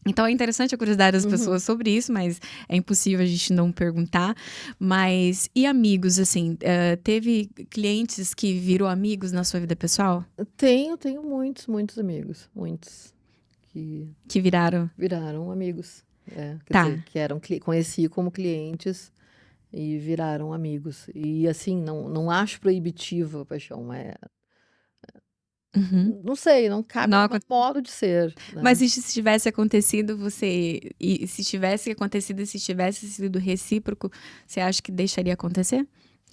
Então é interessante a curiosidade das pessoas sobre isso, mas é impossível a gente não perguntar. Mas, e amigos, assim, teve clientes que viram amigos na sua vida pessoal? Tenho muitos amigos, muitos Que viraram? viraram amigos. Quer Tá. dizer, que conheci como clientes e viraram amigos. E assim, não acho proibitiva a paixão, mas Uhum. não sei, não cabe Não no meu modo de ser, né? Mas e se tivesse acontecido, e se tivesse acontecido e se tivesse sido recíproco, você acha que deixaria acontecer?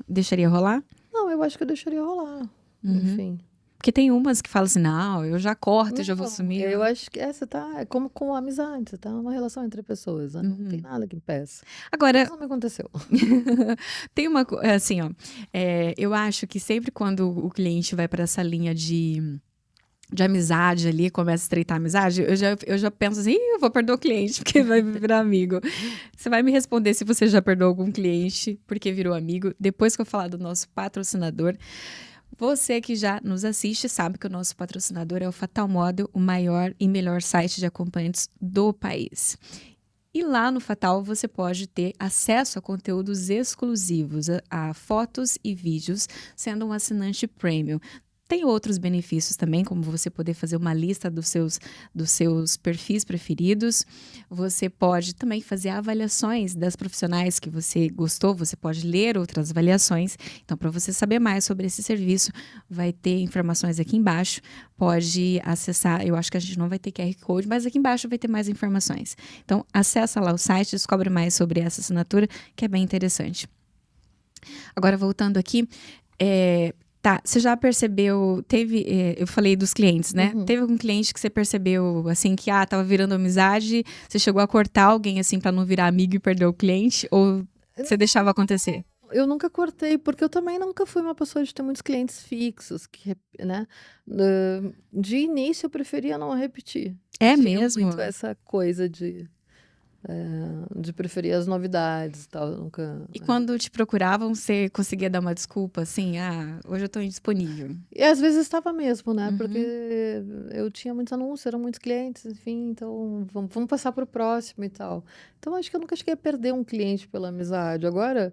Deixaria rolar? Não, eu acho que eu deixaria rolar. Enfim. Porque tem umas que falam assim, não, eu já corto e já vou Não, sumir. eu acho que é como com amizade, você tá numa relação entre pessoas, né? Não tem nada que impeça. Agora, Mas não me aconteceu. tem assim, ó, eu acho que sempre quando o cliente vai para essa linha de amizade ali, começa a estreitar a amizade, eu já penso assim, eu vou perder o cliente porque vai virar amigo. Você vai me responder se você já perdoou algum cliente porque virou amigo, depois que eu falar do nosso patrocinador. Você que já nos assiste sabe que o nosso patrocinador é o Fatal Model, o maior e melhor site de acompanhantes do país. E lá no Fatal você pode ter acesso a conteúdos exclusivos, a fotos e vídeos, sendo um assinante premium. Tem outros benefícios também, como você poder fazer uma lista dos seus perfis preferidos. Você pode também fazer avaliações das profissionais que você gostou, você pode ler outras avaliações. Então, para você saber mais sobre esse serviço, vai ter informações aqui embaixo. Pode acessar, eu acho que a gente não vai ter QR Code, mas aqui embaixo vai ter mais informações. Então, acessa lá o site, descobre mais sobre essa assinatura, que é bem interessante. Agora, voltando aqui, tá, você já percebeu, eu falei dos clientes, né? Teve algum cliente que você percebeu, assim, que, tava virando amizade, você chegou a cortar alguém, assim, pra não virar amigo e perder o cliente? Ou você deixava acontecer? Eu nunca cortei, porque eu também nunca fui uma pessoa de ter muitos clientes fixos, né? De início eu preferia não repetir. É Tinha mesmo? muito essa coisa de preferir as novidades e tal. Eu nunca. E quando te procuravam, você conseguia dar uma desculpa, assim, hoje eu tô indisponível. E às vezes estava mesmo, né? Porque eu tinha muitos anúncios, eram muitos clientes, enfim, então vamos passar para o próximo e tal. Então acho que eu nunca cheguei a perder um cliente pela amizade. Agora,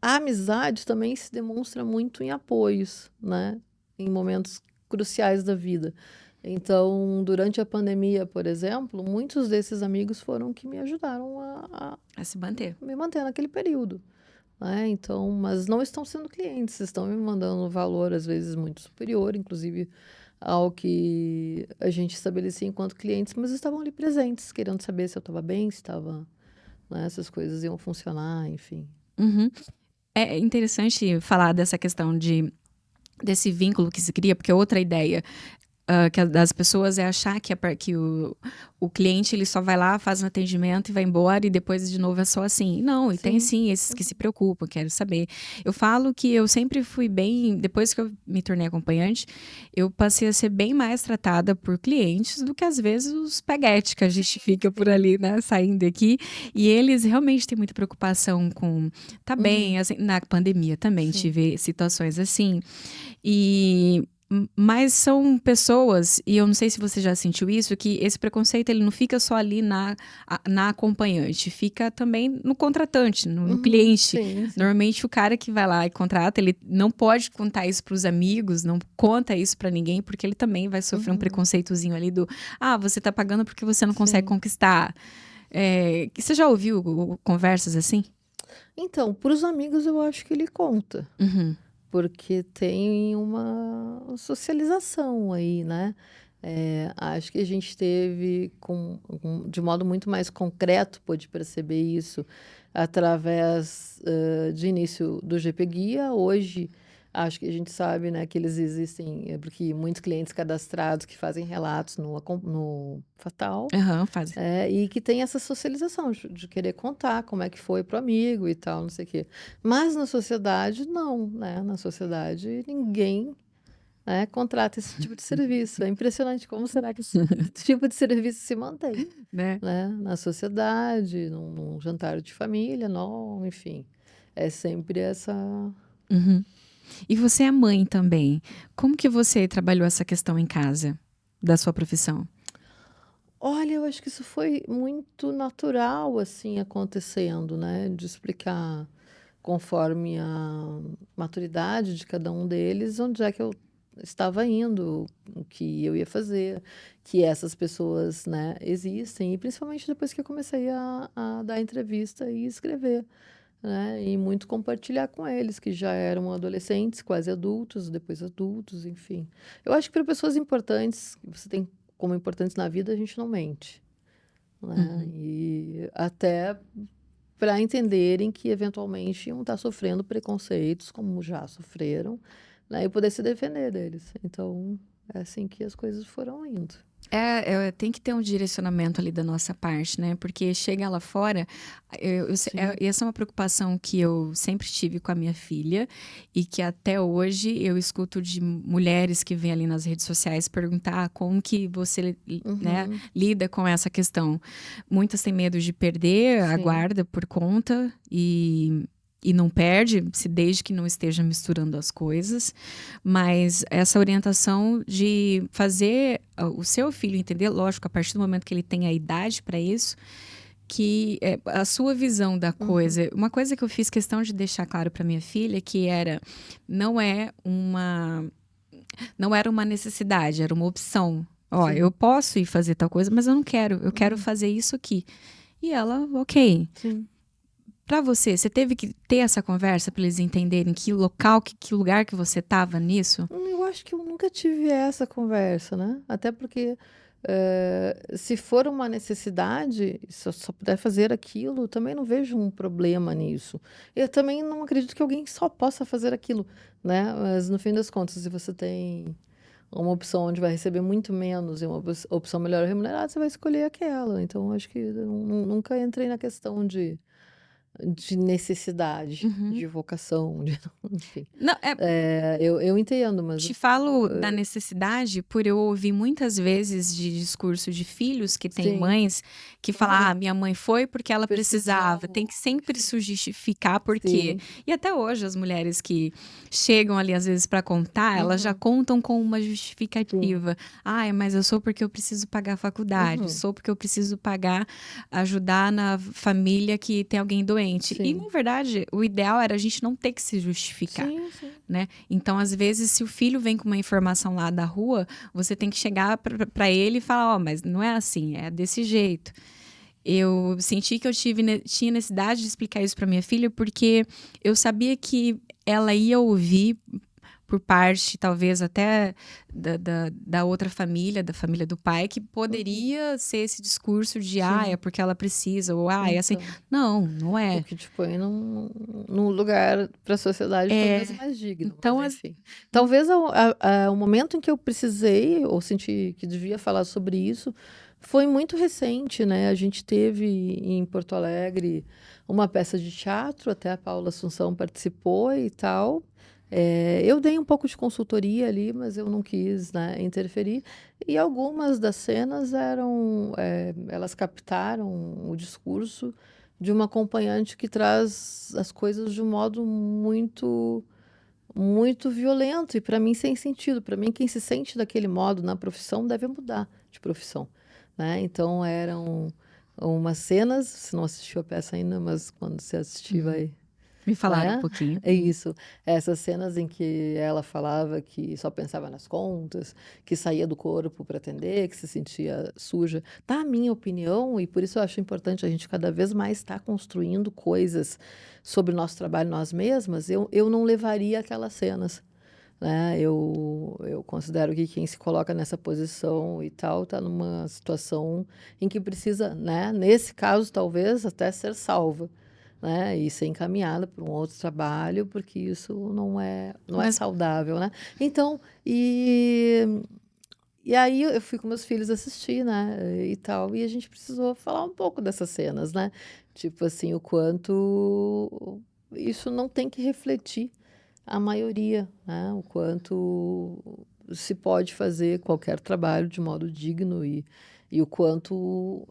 a amizade também se demonstra muito em apoios, né? Em momentos cruciais da vida. Então, durante a pandemia, por exemplo, muitos desses amigos foram que me ajudaram A se manter. me manter naquele período, né? Então, mas não estão sendo clientes, estão me mandando um valor às vezes muito superior, inclusive ao que a gente estabelecia enquanto clientes, mas estavam ali presentes, querendo saber se eu estava bem, se estava, né, essas coisas iam funcionar, enfim. É interessante falar dessa questão desse vínculo que se cria, porque outra ideia das pessoas é achar que o cliente ele só vai lá, faz um atendimento e vai embora e depois de novo é só assim. Não, e tem sim esses que se preocupam, quero saber. Eu falo que eu sempre fui bem, depois que eu me tornei acompanhante, eu passei a ser bem mais tratada por clientes do que às vezes os peguete que a gente fica por ali, né, saindo aqui. E eles realmente têm muita preocupação com tá bem, assim, na pandemia também tive situações assim. Mas são pessoas, e eu não sei se você já sentiu isso, que esse preconceito ele não fica só ali na acompanhante, fica também no contratante, no cliente. Sim. Normalmente o cara que vai lá e contrata, ele não pode contar isso para os amigos, não conta isso para ninguém, porque ele também vai sofrer um preconceitozinho ali do você tá pagando porque você não consegue conquistar. Você já ouviu conversas assim? Então, para os amigos eu acho que ele conta. Porque tem uma socialização aí, né? Acho que a gente teve, de modo muito mais concreto, pôde perceber isso através de início do GP Guia. Hoje, Acho que a gente sabe, né, que eles existem, porque muitos clientes cadastrados que fazem relatos no Fatal, Aham, faz. e que tem essa socialização de querer contar como é que foi pro amigo e tal, não sei o quê. Mas na sociedade, não, né? Na sociedade, ninguém, né, contrata esse tipo de serviço. É impressionante como será que esse tipo de serviço se mantém, Né? né? Na sociedade, num jantar de família, não, enfim. É sempre essa. Uhum. E você é mãe também. Como que você trabalhou essa questão em casa, da sua profissão? Olha, eu acho que isso foi muito natural, assim, acontecendo, né? De explicar conforme a maturidade de cada um deles, onde é que eu estava indo, o que eu ia fazer, que essas pessoas, né, existem, e principalmente depois que eu comecei a dar entrevista e escrever, né, e muito compartilhar com eles, que já eram adolescentes, quase adultos, depois adultos, enfim. Eu acho que para pessoas importantes, que você tem como importantes na vida, a gente não mente, né, Uhum. e até para entenderem que eventualmente iam estar sofrendo preconceitos, como já sofreram, né, e poder se defender deles. Então, é assim que as coisas foram indo. Tem que ter um direcionamento ali da nossa parte, né? Porque chega lá fora, Sim. essa é uma preocupação que eu sempre tive com a minha filha e que até hoje eu escuto de mulheres que vêm ali nas redes sociais perguntar como que você, né, Uhum. lida com essa questão. Muitas têm medo de perder a Sim. guarda por conta e não perde, se desde que não esteja misturando as coisas. Mas essa orientação de fazer o seu filho entender, lógico, a partir do momento que ele tem a idade para isso, que a sua visão da Uhum. coisa. Uma coisa que eu fiz questão de deixar claro para minha filha que era não é uma não era uma necessidade, era uma opção. Ó, eu Sim. posso ir fazer tal coisa, mas eu não quero. Eu quero Uhum. fazer isso aqui. E ela, ok. Sim. Para você, você teve que ter essa conversa para eles entenderem que local, que lugar que você estava nisso? Eu acho que eu nunca tive essa conversa, né? Até porque, se for uma necessidade, se eu só puder fazer aquilo, também não vejo um problema nisso. Eu também não acredito que alguém só possa fazer aquilo, né? Mas no fim das contas, se você tem uma opção onde vai receber muito menos e uma opção melhor remunerada, você vai escolher aquela. Então, acho que eu nunca entrei na questão de necessidade, Uhum. de vocação, enfim. Não, Eu entendo, mas te falo da necessidade por eu ouvir muitas vezes de discurso de filhos que têm sim. mães que falam: Uhum. ah, minha mãe foi porque ela precisava. Tem que sempre se justificar por quê. Sim. E até hoje as mulheres que chegam ali às vezes para contar, elas já Uhum. contam com uma Sim. justificativa. Ah, mas eu sou porque eu preciso pagar a faculdade, Uhum. sou porque eu preciso pagar, ajudar na família que tem alguém doente. E Sim. na verdade, o ideal era a gente não ter que se justificar. Sim, sim. Né? Então, às vezes, se o filho vem com uma informação lá da rua, você tem que chegar para ele e falar: ó, mas não é assim, é desse jeito. Eu senti que eu tinha necessidade de explicar isso para minha filha, porque eu sabia que ela ia ouvir por parte, talvez até da outra família, da família do pai, que Uhum. poderia ser esse discurso de, ah, é Sim. porque ela precisa, ou ah, é assim. Então, Não, não o é. que te põe num lugar para a sociedade É, talvez mais digno, mas então, enfim. Talvez o momento em que eu precisei ou senti que devia falar sobre isso foi muito recente, né? A gente teve em Porto Alegre uma peça de teatro, até a Paula Assunção participou e tal. Eu dei um pouco de consultoria ali, mas eu não quis, né, interferir. E algumas das cenas elas captaram o discurso de uma acompanhante que traz as coisas de um modo muito, muito violento e para mim sem sentido. Para mim, quem se sente daquele modo na profissão deve mudar de profissão, né? Então eram umas cenas, você não assistiu a peça ainda, mas quando você assistir uhum, vai, me falaram um né? pouquinho. É isso. Essas cenas em que ela falava que só pensava nas contas, que saía do corpo para atender, que se sentia suja. Na minha opinião, e por isso eu acho importante a gente cada vez mais estar construindo coisas sobre o nosso trabalho nós mesmas, eu não levaria aquelas cenas, né? Eu considero que quem se coloca nessa posição e tal está numa situação em que precisa, né? Nesse caso, talvez até ser salva, né, e ser encaminhada para um outro trabalho, porque isso não é Mas saudável, né. Então, e aí eu fui com meus filhos assistir, né, e tal, e a gente precisou falar um pouco dessas cenas, né, tipo assim, o quanto isso não tem que refletir a maioria, né, o quanto se pode fazer qualquer trabalho de modo digno e o quanto,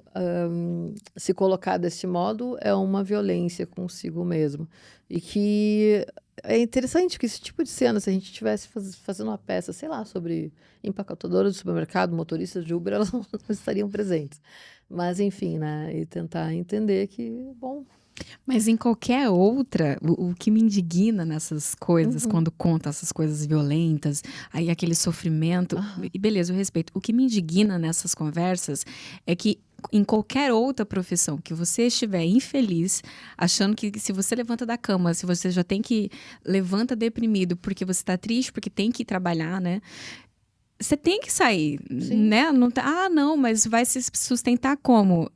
se colocar desse modo é uma violência consigo mesmo. E que é interessante que esse tipo de cena, se a gente estivesse fazendo uma peça, sei lá, sobre empacotadora de supermercado, motoristas de Uber, elas não estariam presentes. Mas enfim, né, e tentar entender que, bom. Mas em qualquer outra, o que me indigna nessas coisas, Uhum. quando conta essas coisas violentas, aí aquele sofrimento, Aham. e beleza, eu respeito. O que me indigna nessas conversas é que em qualquer outra profissão que você estiver infeliz, achando que se você levanta da cama, se você já tem que levanta deprimido porque você está triste, porque tem que ir trabalhar, né? Você tem que sair, Sim, né? Não tá, ah, não, mas vai se sustentar como?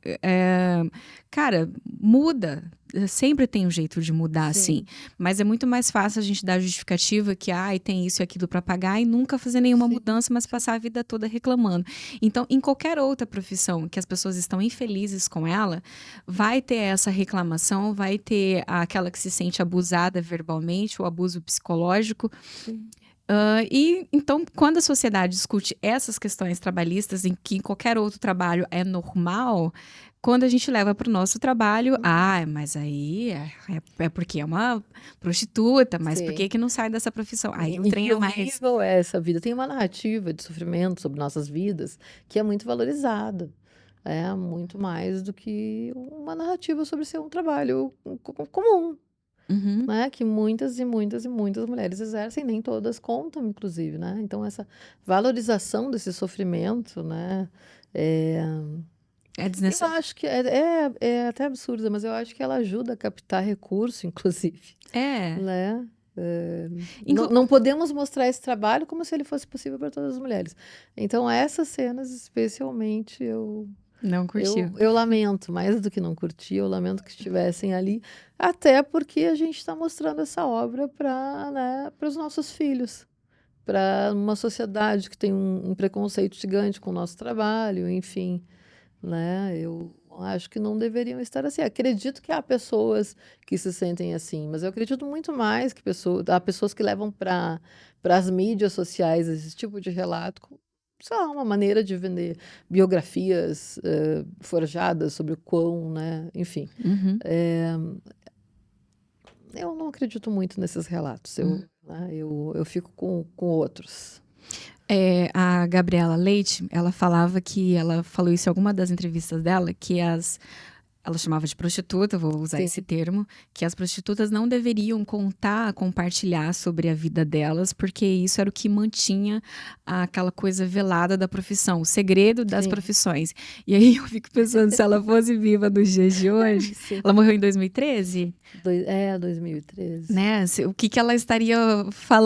Cara, muda. Sempre tem um jeito de mudar, assim. sim, Mas é muito mais fácil a gente dar justificativa que, ai, tem isso e aquilo para pagar e nunca fazer nenhuma sim, mudança, mas sim, passar a vida toda reclamando. Então, em qualquer outra profissão que as pessoas estão infelizes com ela, vai ter essa reclamação, vai ter aquela que se sente abusada verbalmente, o abuso psicológico. sim. E então, quando a sociedade discute essas questões trabalhistas, em que em qualquer outro trabalho é normal, quando a gente leva para o nosso trabalho, Uhum. mas aí é porque é uma prostituta, mas por que Sim. que não sai dessa profissão? Aí o E trem que é mais. horrível é essa vida. Tem uma narrativa de sofrimento sobre nossas vidas que é muito valorizada. É muito mais do que uma narrativa sobre ser um trabalho comum, Uhum, né? Que muitas e muitas e muitas mulheres exercem, nem todas contam, inclusive, né? Então, essa valorização desse sofrimento, né? É, é eu desnecessário. acho que é até absurda, mas eu acho que ela ajuda a captar recurso, inclusive. É. Né. Não Inclu- não podemos mostrar esse trabalho como se ele fosse possível para todas as mulheres. Então essas cenas especialmente eu Não eu curtiu. eu lamento, mais do que não curtir, eu lamento que estivessem ali, até porque a gente está mostrando essa obra para, né, para os nossos filhos, para uma sociedade que tem um preconceito gigante com o nosso trabalho, enfim. Né, eu acho que não deveriam estar assim. Acredito que há pessoas que se sentem assim, mas eu acredito muito mais que há pessoas que levam para as mídias sociais esse tipo de relato como, sei lá, uma maneira de vender biografias, forjadas sobre o quão, né, enfim. Uhum. Eh, eu não acredito muito nesses relatos, Uhum. eu fico com outros. A Gabriela Leite, ela falava que ela falou isso em alguma das entrevistas dela, que ela chamava de prostituta, vou usar esse Sim, termo, que as prostitutas não deveriam contar, compartilhar sobre a vida delas, porque isso era o que mantinha aquela coisa velada da profissão, o segredo das sim, profissões. E aí eu fico pensando, se ela fosse viva nos dias de hoje, sim. ela morreu em 2013? 2013. Né? O que que ela estaria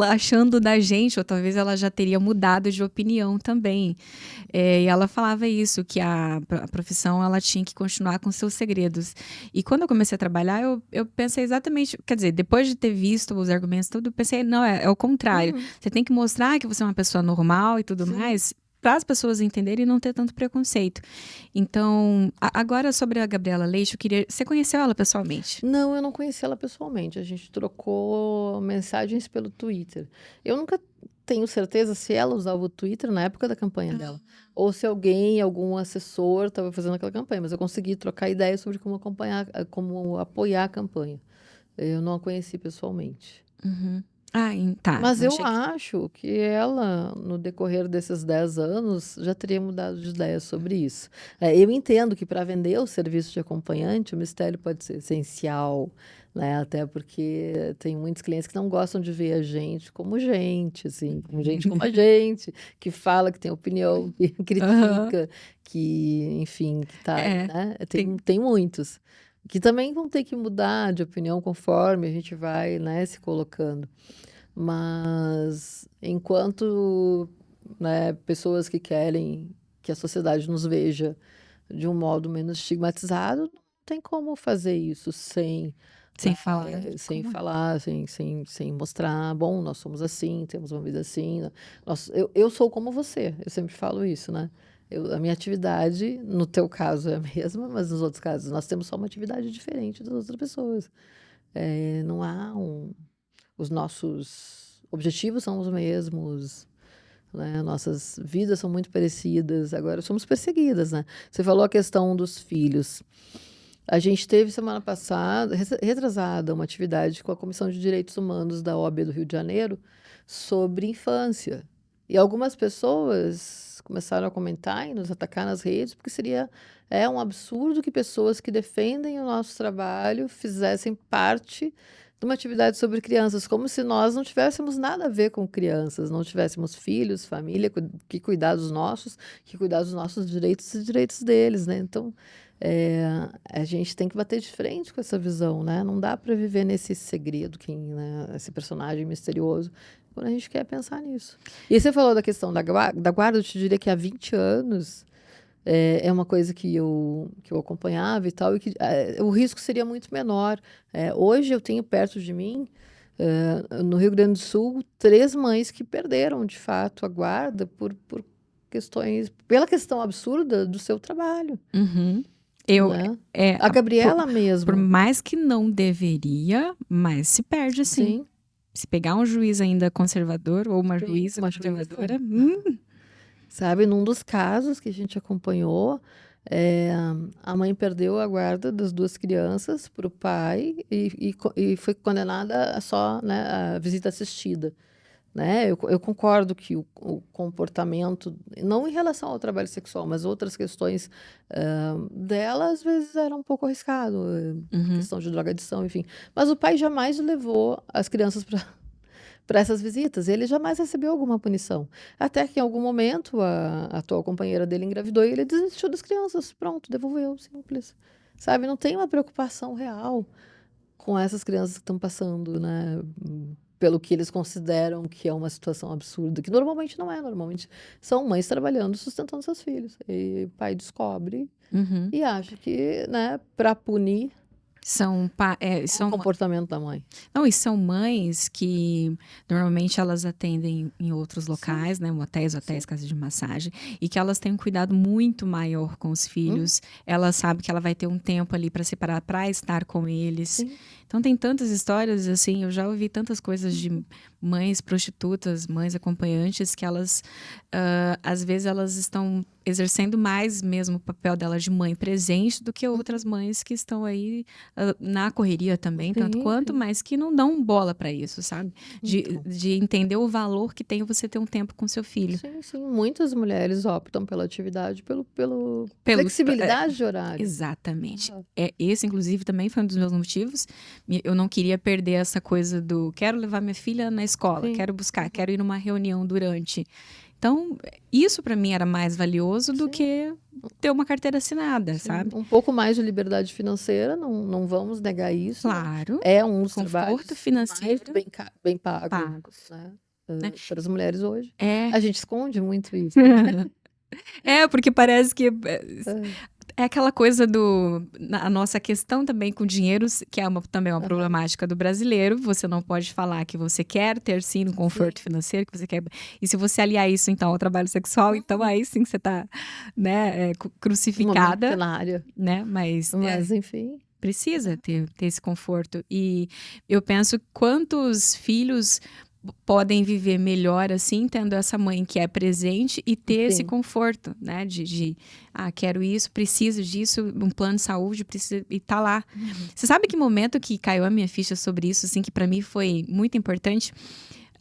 achando da gente, ou talvez ela já teria mudado de opinião também. E ela falava isso, que a profissão ela tinha que continuar com seus segredos. E quando eu comecei a trabalhar, eu pensei exatamente, quer dizer, depois de ter visto os argumentos tudo, eu pensei, não, é o contrário. Uhum, Você tem que mostrar que você é uma pessoa normal e tudo sim. mais, para as pessoas entenderem e não ter tanto preconceito. Então, agora sobre a Gabriela Leite, eu queria. Você conheceu ela pessoalmente? Não, eu não conheci ela pessoalmente, a gente trocou mensagens pelo Twitter. Eu nunca tenho certeza se ela usava o Twitter na época da campanha dela, ou se alguém, algum assessor estava fazendo aquela campanha, mas eu consegui trocar ideias sobre como acompanhar, como apoiar a campanha. Eu não a conheci pessoalmente. Uhum. Tá. Mas Eu eu achei que. acho que ela, no decorrer desses 10 anos, já teria mudado de ideia sobre isso. Eu entendo que para vender o serviço de acompanhante, o mistério pode ser essencial, né? Até porque tem muitos clientes que não gostam de ver a gente, assim, como gente como a gente, que fala, que tem opinião, que Aham. critica, que, enfim, que tá, É. né? Tem, Tem. tem muitos. Que também vão ter que mudar de opinião conforme a gente vai, né, se colocando. Mas enquanto, né, pessoas que querem que a sociedade nos veja de um modo menos estigmatizado, não tem como fazer isso sem, Sem falar. Sem Como é? falar, sem mostrar, bom, nós somos assim, temos uma vida assim, né? Eu sou como você, eu sempre falo isso, né? A minha atividade, no teu caso, é a mesma, mas nos outros casos, nós temos só uma atividade diferente das outras pessoas. Não há os nossos objetivos são os mesmos, né? Nossas vidas são muito parecidas, agora somos perseguidas, né? Você falou a questão dos filhos. A gente teve semana passada, retrasada, uma atividade com a Comissão de Direitos Humanos da OAB do Rio de Janeiro sobre infância. E algumas pessoas começaram a comentar e nos atacar nas redes, porque é um absurdo que pessoas que defendem o nosso trabalho fizessem parte de uma atividade sobre crianças, como se nós não tivéssemos nada a ver com crianças, não tivéssemos filhos, família, que cuidar dos nossos, que cuidar dos nossos direitos e direitos deles, né? Então, a gente tem que bater de frente com essa visão, né? Não dá para viver nesse segredo, né? Esse personagem misterioso, quando a gente quer pensar nisso. E você falou da questão da guarda, eu te diria que há 20 anos é uma coisa que eu acompanhava e tal, e que o risco seria muito menor. Hoje eu tenho perto de mim, no Rio Grande do Sul, 3 mães que perderam, de fato, a guarda por pela questão absurda do seu trabalho, Uhum. Eu, né? é, A Gabriela por mesmo, mais que não deveria, mas se perde sim. sim, Se pegar um juiz ainda conservador ou uma sim, juíza uma juíza. conservadora, Sabe, num dos casos que a gente acompanhou, a mãe perdeu a guarda das 2 crianças para o pai e foi condenada a só, né, a visita assistida, né? Eu concordo que o comportamento, não em relação ao trabalho sexual, mas outras questões dela, às vezes era um pouco arriscado, questão de drogadição, enfim. Mas o pai jamais levou as crianças para essas visitas. Ele jamais recebeu alguma punição. Até que em algum momento a atual companheira dele engravidou e ele desistiu das crianças. Pronto, devolveu, simples. Sabe, não tem uma preocupação real com essas crianças que estão passando, né? Pelo que eles consideram que é uma situação absurda, que normalmente não é, normalmente são mães trabalhando, sustentando seus filhos. E o pai descobre uhum. e acha que, né, para punir São, o são comportamento da mãe. Não, e são mães que normalmente elas atendem em outros locais, né? Motéis, hotéis, casas de massagem, e que elas têm um cuidado muito maior com os filhos. Ela sabe que ela vai ter um tempo ali para separar para estar com eles. Sim. Então tem tantas histórias assim, eu já ouvi tantas coisas de mães prostitutas, mães acompanhantes, que elas às vezes elas estão exercendo mais mesmo o papel dela de mãe presente do que outras mães que estão aí na correria também, tanto Sim, quanto, sim. mas que não dão bola para isso, sabe? Então. De entender o valor que tem você ter um tempo com seu filho. Sim, sim. Muitas mulheres optam pela atividade pelo Pelo- flexibilidade de horário. Exatamente. Ah. Esse, inclusive, também foi um dos meus motivos. Eu não queria perder essa coisa do quero levar minha filha na escola, Sim. quero buscar, quero ir numa reunião durante. Então, isso para mim era mais valioso do Sim. que ter uma carteira assinada, Sim. sabe? Um pouco mais de liberdade financeira, não vamos negar isso. Claro. É um dos Conforto trabalhos financeiro mais bem pagos, pagos. né? Né? Para as mulheres hoje. É. A gente esconde muito isso. Porque parece que é aquela coisa a nossa questão também com dinheiro, que é também uma problemática do brasileiro. Você não pode falar que você quer ter sim um conforto financeiro, que você quer. E se você aliar isso então ao trabalho sexual, então aí sim você está, né, crucificada, né? Mas enfim, precisa ter esse conforto. E eu penso quantos filhos podem viver melhor assim, tendo essa mãe que é presente e ter esse conforto, né? Quero isso, preciso disso, um plano de saúde, precisa, e tá lá. Você sabe que momento que caiu a minha ficha sobre isso, assim, que para mim foi muito importante?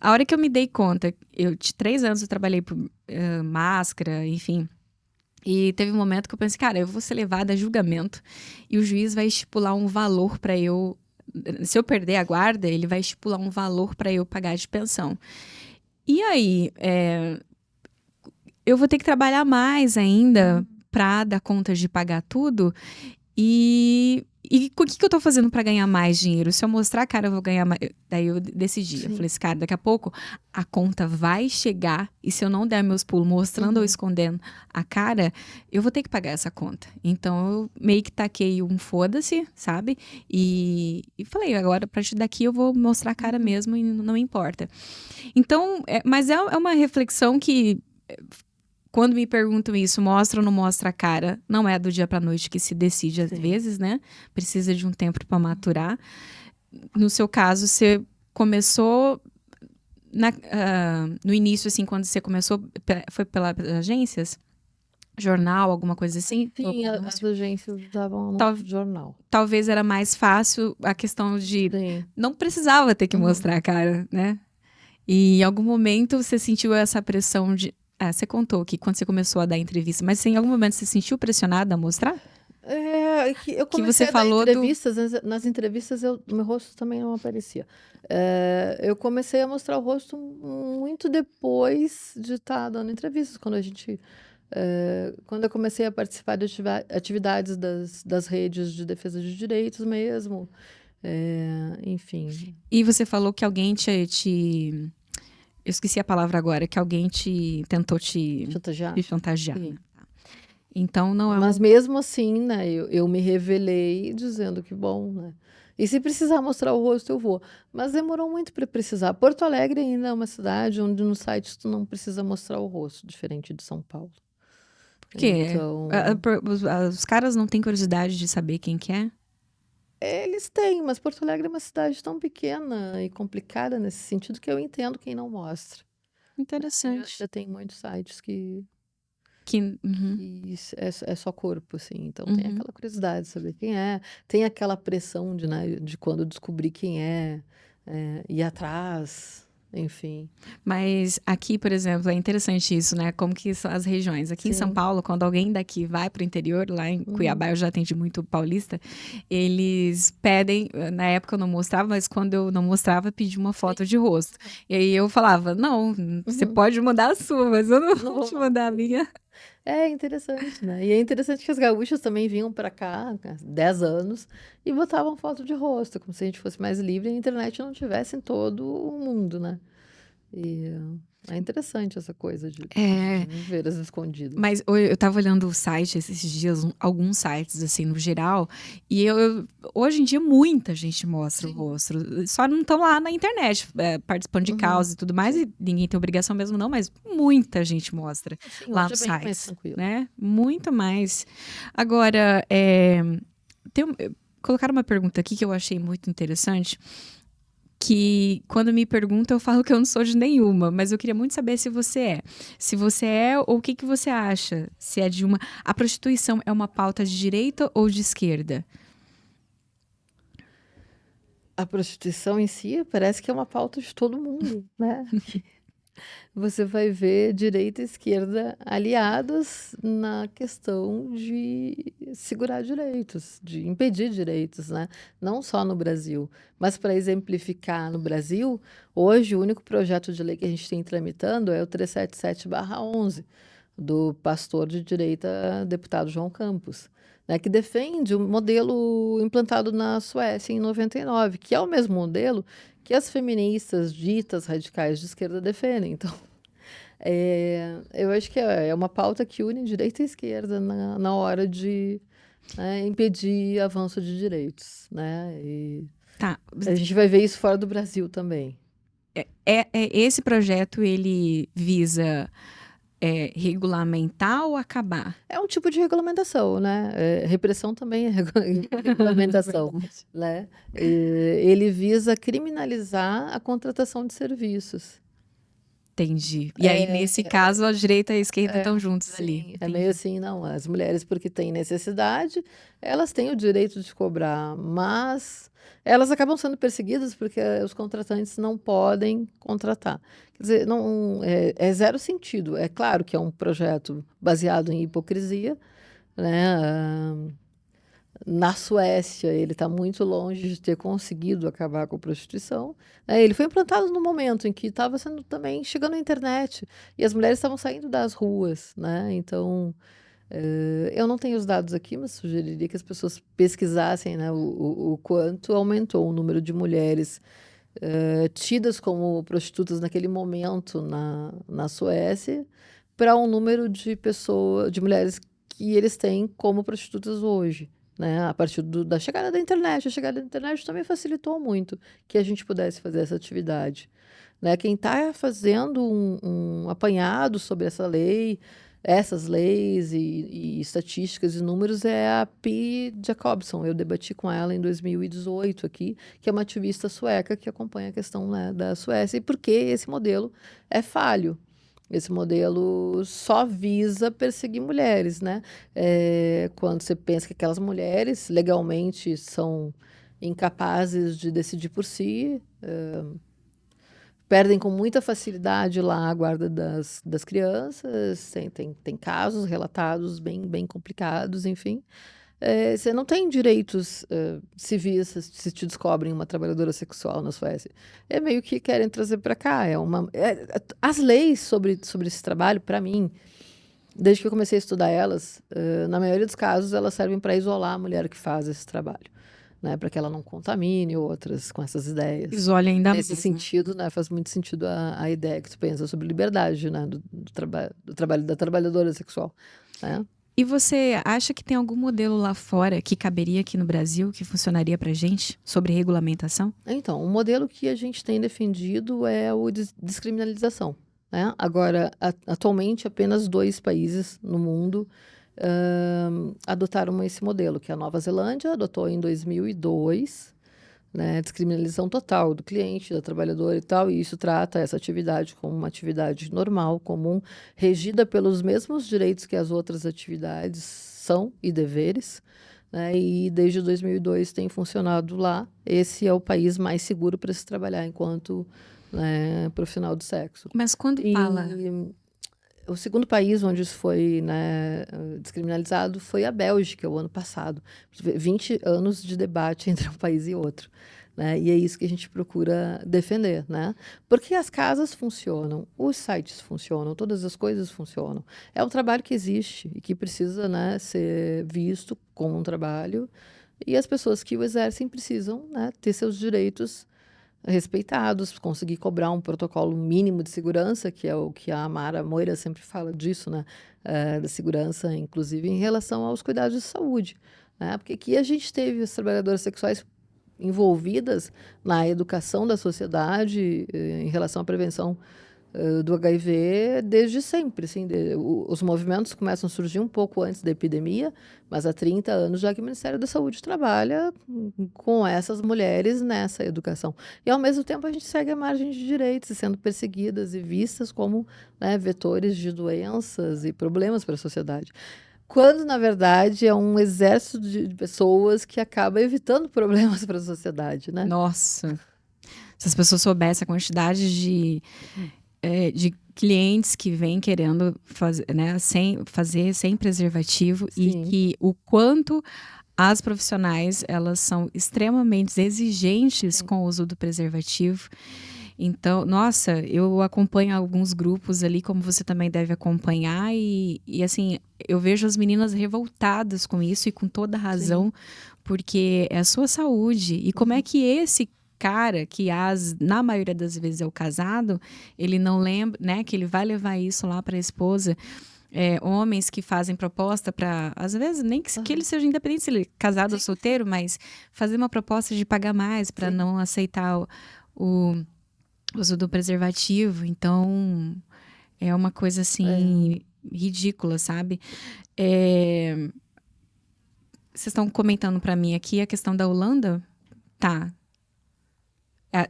A hora que eu me dei conta, de 3 anos eu trabalhei por máscara, enfim. E teve um momento que eu pensei, cara, eu vou ser levada a julgamento e o juiz vai estipular um valor para eu. Se eu perder a guarda, ele vai estipular um valor para eu pagar de pensão. E aí, eu vou ter que trabalhar mais ainda para dar conta de pagar tudo. E E o que eu tô fazendo pra ganhar mais dinheiro? Se eu mostrar a cara, eu vou ganhar mais. Daí eu decidi. Eu Sim. falei assim, cara, daqui a pouco a conta vai chegar e se eu não der meus pulos mostrando ou escondendo a cara, eu vou ter que pagar essa conta. Então eu meio que taquei um foda-se, sabe? E falei, agora a partir daqui eu vou mostrar a cara mesmo e não importa. Então, mas é uma reflexão que quando me perguntam isso, mostra ou não mostra a cara, não é do dia pra noite que se decide às Sim. vezes, né? Precisa de um tempo pra maturar. No seu caso, você começou no início, assim, quando você começou, foi pelas agências? Jornal, alguma coisa assim? Sim, as Anúncio? agências usavam Tal- anúncio de jornal. Talvez era mais fácil a questão de Sim. não precisava ter que mostrar a cara, né? E em algum momento você sentiu essa pressão de. Você contou que quando você começou a dar entrevista, mas em algum momento você se sentiu pressionada a mostrar? Que eu Que comecei você a dar falou do. entrevistas, nas entrevistas meu rosto também não aparecia. Eu comecei a mostrar o rosto muito depois de estar dando entrevistas, quando eu comecei a participar de atividades das redes de defesa de direitos mesmo, enfim, E você falou que alguém eu esqueci a palavra agora, que alguém te tentou te chantagear. chantagear, Sim. né? Então não é Mas mesmo assim, né, eu me revelei dizendo que bom, né? E se precisar mostrar o rosto, eu vou. Mas demorou muito para precisar. Porto Alegre ainda é uma cidade onde no site tu não precisa mostrar o rosto, diferente de São Paulo. Por quê? Então, Os caras não têm curiosidade de saber quem que é? eles têm, mas Porto Alegre é uma cidade tão pequena e complicada nesse sentido que eu entendo quem não mostra. Interessante. Já tem muitos sites Uhum, que é só corpo, assim. Então tem uhum. aquela curiosidade de saber quem é, tem aquela pressão de, né, de quando descobrir quem ir atrás, enfim. Mas aqui, por exemplo, é interessante isso, né? Como que são as regiões. Aqui em São Sim. Paulo, quando alguém daqui vai para o interior, lá em Cuiabá, eu já atendi muito paulista, eles pedem, na época eu não mostrava, mas quando eu não mostrava, pedi uma foto de rosto. E aí eu falava, não, você pode mandar a sua, mas eu não vou te mandar a minha. É interessante, né? E é interessante que as gaúchas também vinham para cá, há 10 anos, e botavam foto de rosto, como se a gente fosse mais livre e a internet não tivesse em todo o mundo, né? E é interessante essa coisa de É, viver as escondidas. mas eu tava olhando o site esses dias, alguns sites, assim, no geral, e hoje em dia muita gente mostra o rosto. Só não estão lá na internet, participando de causas e tudo mais, e ninguém tem obrigação mesmo não, mas muita gente mostra Sim, lá hoje é nos bem mais sites, tranquilo. né? Muito mais. Agora, colocaram uma pergunta aqui que eu achei muito interessante, que quando me perguntam eu falo que eu não sou de nenhuma, mas eu queria muito saber se você é. Se você é, ou o que você acha? Se é de uma... A prostituição é uma pauta de direita ou de esquerda? A prostituição em si parece que é uma pauta de todo mundo, né? Você vai ver direita e esquerda aliadas na questão de segurar direitos, de impedir direitos, né? Não só no Brasil, mas para exemplificar no Brasil, hoje o único projeto de lei que a gente tem tramitando é o 377/11, do pastor de direita, deputado João Campos, né, que defende o modelo implantado na Suécia em 99, que é o mesmo modelo que as feministas ditas radicais de esquerda defendem. Então, eu acho que é uma pauta que une direita e esquerda na hora de, né, impedir avanço de direitos, né? E Tá. a gente vai ver isso fora do Brasil também. Esse projeto, ele visa regulamentar ou acabar? É um tipo de regulamentação, né? Repressão também é regulamentação, né? Ele visa criminalizar a contratação de serviços. Entendi. E aí, nesse caso, a direita e a esquerda estão juntos ali. Sim, é meio assim, não, as mulheres porque têm necessidade, elas têm o direito de cobrar, mas elas acabam sendo perseguidas porque os contratantes não podem contratar. Quer dizer, não, é zero sentido. É claro que é um projeto baseado em hipocrisia, né? Na Suécia, ele está muito longe de ter conseguido acabar com a prostituição. Ele foi implantado no momento em que estava sendo também chegando a internet e as mulheres estavam saindo das ruas, né? Então, Eu não tenho os dados aqui, mas sugeriria que as pessoas pesquisassem, né, o quanto aumentou o número de mulheres tidas como prostitutas naquele momento na Suécia, para um número de pessoas, de mulheres que eles têm como prostitutas hoje. Né? A partir da chegada da internet. A chegada da internet também facilitou muito que a gente pudesse fazer essa atividade. Né? Quem está fazendo um apanhado sobre essas leis e estatísticas e números é a Pi Jacobson. Eu debati com ela em 2018 aqui, que é uma ativista sueca que acompanha a questão, né, da Suécia e por que esse modelo é falho. Esse modelo só visa perseguir mulheres, né? Quando você pensa que aquelas mulheres legalmente são incapazes de decidir por si, perdem com muita facilidade lá a guarda das crianças, tem casos relatados bem complicados, enfim. Você não tem direitos civis se te descobrem uma trabalhadora sexual na Suécia. É meio que querem trazer para cá. As leis sobre esse trabalho, para mim, desde que eu comecei a estudar elas, na maioria dos casos, elas servem para isolar a mulher que faz esse trabalho. Né, para que ela não contamine outras com essas ideias. Isole ainda Nesse mais, né? sentido, né, faz muito sentido a ideia que tu pensa sobre liberdade, né, do trabalho da trabalhadora sexual. Né? E você acha que tem algum modelo lá fora que caberia aqui no Brasil, que funcionaria pra gente, sobre regulamentação? Então, o modelo que a gente tem defendido é o de descriminalização. Né? Agora, atualmente, apenas 2 países no mundo adotaram esse modelo, que é a Nova Zelândia adotou em 2002, né, descriminalização total do cliente, da trabalhadora e tal, e isso trata essa atividade como uma atividade normal, comum, regida pelos mesmos direitos que as outras atividades são e deveres, né, e desde 2002 tem funcionado lá. Esse é o país mais seguro para se trabalhar enquanto, né, profissional do sexo. Mas quando fala... O segundo país onde isso foi, né, descriminalizado foi a Bélgica, o ano passado. 20 anos de debate entre um país e outro. Né? E é isso que a gente procura defender. Né? Porque as casas funcionam, os sites funcionam, todas as coisas funcionam. É um trabalho que existe e que precisa, né, ser visto como um trabalho. E as pessoas que o exercem precisam, né, ter seus direitos respeitados, conseguir cobrar um protocolo mínimo de segurança, que é o que a Amara Moira sempre fala disso, né? Da segurança, inclusive, em relação aos cuidados de saúde. Né? Porque aqui a gente teve as trabalhadoras sexuais envolvidas na educação da sociedade em relação à prevenção do HIV desde sempre. Assim, os movimentos começam a surgir um pouco antes da epidemia, mas há 30 anos já que o Ministério da Saúde trabalha com essas mulheres nessa educação. E, ao mesmo tempo, a gente segue a margem de direitos, sendo perseguidas e vistas como, né, vetores de doenças e problemas para a sociedade. Quando, na verdade, é um exército de pessoas que acaba evitando problemas para a sociedade. Né? Nossa, se as pessoas soubessem a quantidade de clientes que vêm querendo fazer, né, fazer sem preservativo. Sim. E que o quanto as profissionais, elas são extremamente exigentes Sim. com o uso do preservativo. Então, nossa, eu acompanho alguns grupos ali, como você também deve acompanhar, e assim, eu vejo as meninas revoltadas com isso e com toda razão, Sim. porque é a sua saúde. E como é que esse cara, que na maioria das vezes é o casado, ele não lembra, né, que ele vai levar isso lá para a esposa. Homens que fazem proposta para, às vezes, nem que ele seja independente, se ele é casado ou solteiro, mas fazer uma proposta de pagar mais para não aceitar o uso do preservativo. Então, é uma coisa assim ridícula, sabe? Vocês estão comentando para mim aqui a questão da Holanda? Tá.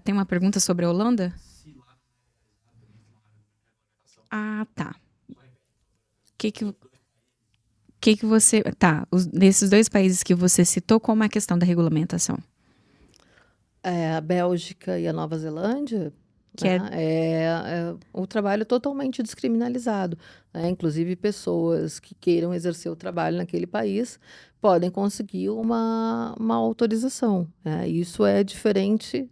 Tem uma pergunta sobre a Holanda? Ah, tá. Que você... Tá, nesses 2 países que você citou, como é a questão da regulamentação? A Bélgica e a Nova Zelândia, Que né, o trabalho totalmente descriminalizado. Né? Inclusive, pessoas que queiram exercer o trabalho naquele país podem conseguir uma autorização. Né? Isso é diferente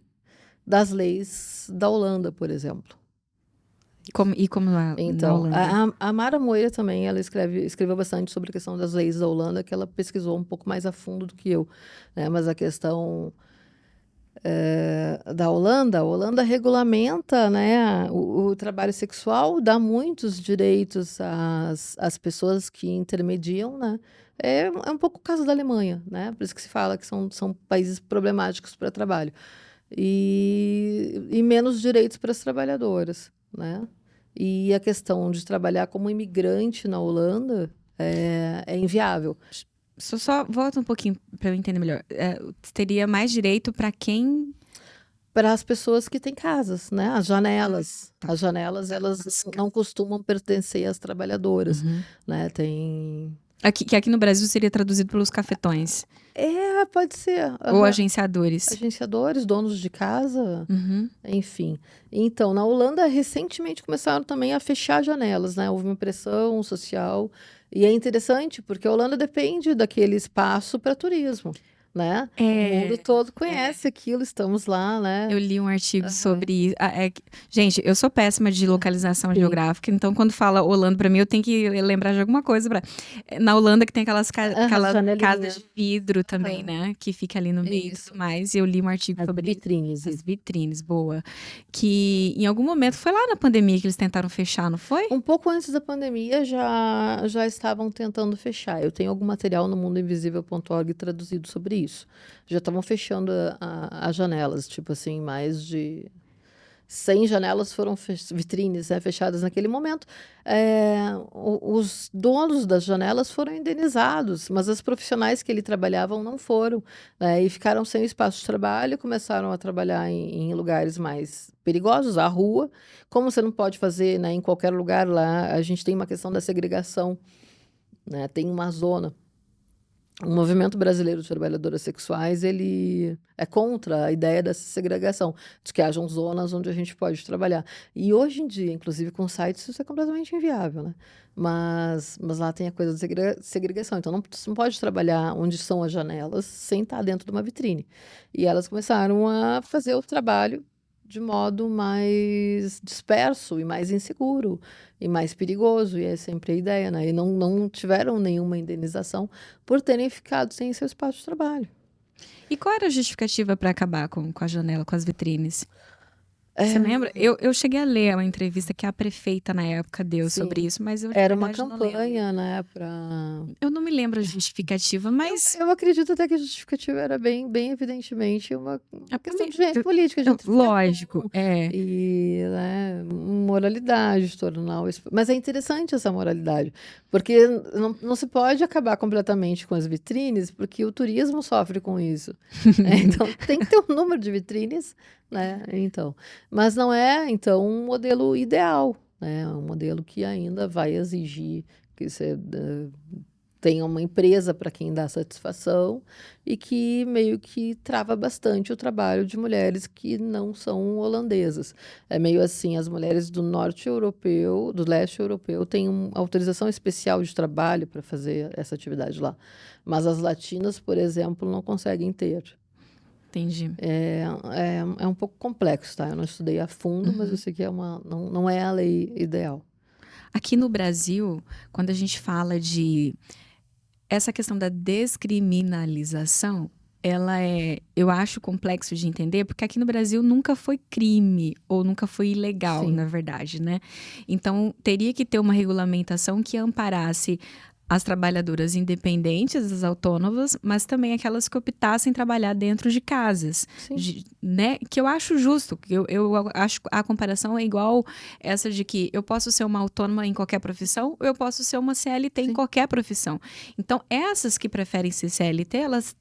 das leis da Holanda, por exemplo. Como na Então, Holanda? a Mara Moira também, ela escreveu bastante sobre a questão das leis da Holanda, que ela pesquisou um pouco mais a fundo do que eu, né? Mas a questão da Holanda, a Holanda regulamenta, né, o trabalho sexual, dá muitos direitos às pessoas que intermediam, né? É um pouco o caso da Alemanha, né? Por isso que se fala que são países problemáticos para trabalho. E menos direitos para as trabalhadoras, né? E a questão de trabalhar como imigrante na Holanda é inviável. Só volta um pouquinho para eu entender melhor. Teria mais direito para quem? Para as pessoas que têm casas, né? As janelas. Tá. As janelas, elas não costumam pertencer às trabalhadoras, Uhum. né? Tem... Que aqui no Brasil seria traduzido pelos cafetões Pode ser. ou Aham. agenciadores. Agenciadores, donos de casa, Uhum. enfim. Então, na Holanda, recentemente começaram também a fechar janelas, né? Houve uma pressão social. E é interessante, porque a Holanda depende daquele espaço para turismo, né? O mundo todo conhece aquilo, estamos lá, né? Eu li um artigo Aham. sobre. Gente, eu sou péssima de localização Sim. geográfica, então quando fala Holanda, pra mim, eu tenho que lembrar de alguma coisa. Na Holanda, que tem aquelas janelinhas. casas de vidro também, Aham. né? Que fica ali no meio e Isso. tudo mais. E eu li um artigo As sobre vitrines. as vitrines, boa. Que em algum momento foi lá na pandemia que eles tentaram fechar, não foi? Um pouco antes da pandemia já estavam tentando fechar. Eu tenho algum material no mundoinvisível.org traduzido sobre isso. Já estavam fechando as janelas, tipo assim, mais de 100 janelas foram vitrines, né, fechadas naquele momento. Os donos das janelas foram indenizados, mas as profissionais que ali trabalhavam não foram, né, e ficaram sem espaço de trabalho, começaram a trabalhar em lugares mais perigosos, a rua. Como você não pode fazer, né, em qualquer lugar lá, a gente tem uma questão da segregação, né, tem uma zona. O movimento brasileiro de trabalhadoras sexuais, ele é contra a ideia dessa segregação, de que hajam zonas onde a gente pode trabalhar. E hoje em dia, inclusive com sites, isso é completamente inviável, né? Mas lá tem a coisa da segregação. Então, você não pode trabalhar onde são as janelas sem estar dentro de uma vitrine. E elas começaram a fazer o trabalho de modo mais disperso e mais inseguro e mais perigoso, e é sempre a ideia, né? E não tiveram nenhuma indenização por terem ficado sem seu espaço de trabalho. E qual era a justificativa para acabar com a janela, com as vitrines? Você lembra? Eu cheguei a ler uma entrevista que a prefeita na época deu sobre Sim. isso, mas eu de Era uma verdade não lembro. campanha, né, para... Eu não me lembro a justificativa, mas Eu acredito até que a justificativa era bem evidentemente uma questão de política, de lógico, e, né, moralidade, de tornar o... Mas é interessante essa moralidade, porque não se pode acabar completamente com as vitrines, porque o turismo sofre com isso. Então, tem que ter um número de vitrines, né? Então, mas não é, então, um modelo ideal, né? Um modelo que ainda vai exigir que você tenha uma empresa para quem dá satisfação e que meio que trava bastante o trabalho de mulheres que não são holandesas. É meio assim, as mulheres do norte europeu, do leste europeu, têm uma autorização especial de trabalho para fazer essa atividade lá. Mas as latinas, por exemplo, não conseguem ter. Entendi. É um pouco complexo, tá? Eu não estudei a fundo, mas eu sei que não é a lei ideal. Aqui no Brasil, quando a gente fala de essa questão da descriminalização, eu acho complexo de entender, porque aqui no Brasil nunca foi crime ou nunca foi ilegal, Sim. na verdade, né? Então, teria que ter uma regulamentação que amparasse as trabalhadoras independentes, as autônomas, mas também aquelas que optassem trabalhar dentro de casas, né? Que eu acho justo, que eu acho a comparação é igual essa de que eu posso ser uma autônoma em qualquer profissão, ou eu posso ser uma CLT em qualquer profissão. Então, essas que preferem ser CLT, elas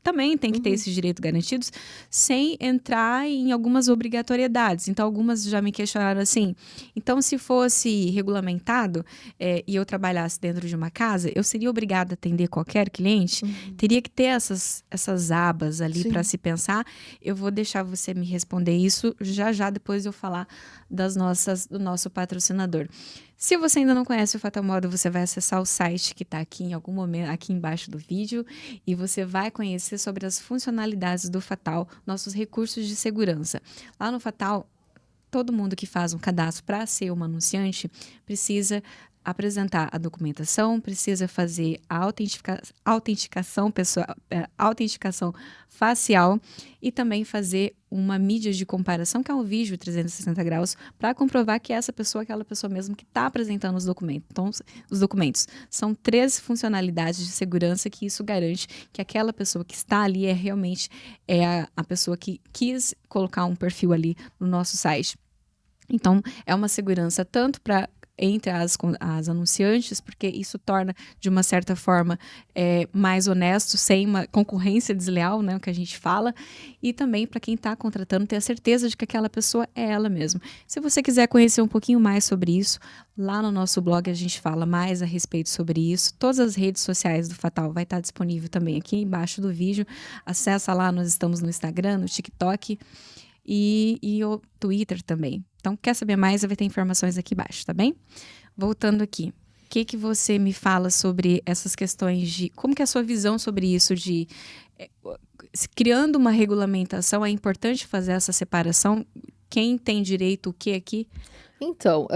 também têm que ter esses direitos garantidos sem entrar em algumas obrigatoriedades. Então, algumas já me questionaram assim, então se fosse regulamentado e eu trabalhasse dentro de uma casa, eu seria obrigada a atender qualquer cliente? Teria que ter essas abas ali para se pensar. Eu vou deixar você me responder isso já depois de eu falar do nosso patrocinador. Se você ainda não conhece o Fatal Model, você vai acessar o site que está aqui em algum momento, aqui embaixo do vídeo, e você vai conhecer sobre as funcionalidades do Fatal, nossos recursos de segurança. Lá no Fatal, todo mundo que faz um cadastro para ser uma anunciante precisa apresentar a documentação, precisa fazer a autenticação pessoal, autenticação facial e também fazer uma mídia de comparação, que é um vídeo 360 graus, para comprovar que essa pessoa é aquela pessoa mesmo que está apresentando os documentos. Então, os documentos são 3 funcionalidades de segurança que isso garante que aquela pessoa que está ali realmente a pessoa que quis colocar um perfil ali no nosso site. Então, é uma segurança tanto para entre as anunciantes, porque isso torna, de uma certa forma, mais honesto, sem uma concorrência desleal, né, o que a gente fala, e também para quem está contratando ter a certeza de que aquela pessoa é ela mesma. Se você quiser conhecer um pouquinho mais sobre isso, lá no nosso blog a gente fala mais a respeito sobre isso. Todas as redes sociais do Fatal vai estar disponível também aqui embaixo do vídeo. Acessa lá, nós estamos no Instagram, no TikTok e o Twitter também. Então, quer saber mais? Vai ter informações aqui embaixo, tá bem? Voltando aqui, o que você me fala sobre essas questões de... Como que é a sua visão sobre isso de... criando uma regulamentação, é importante fazer essa separação? Quem tem direito o que aqui? Então,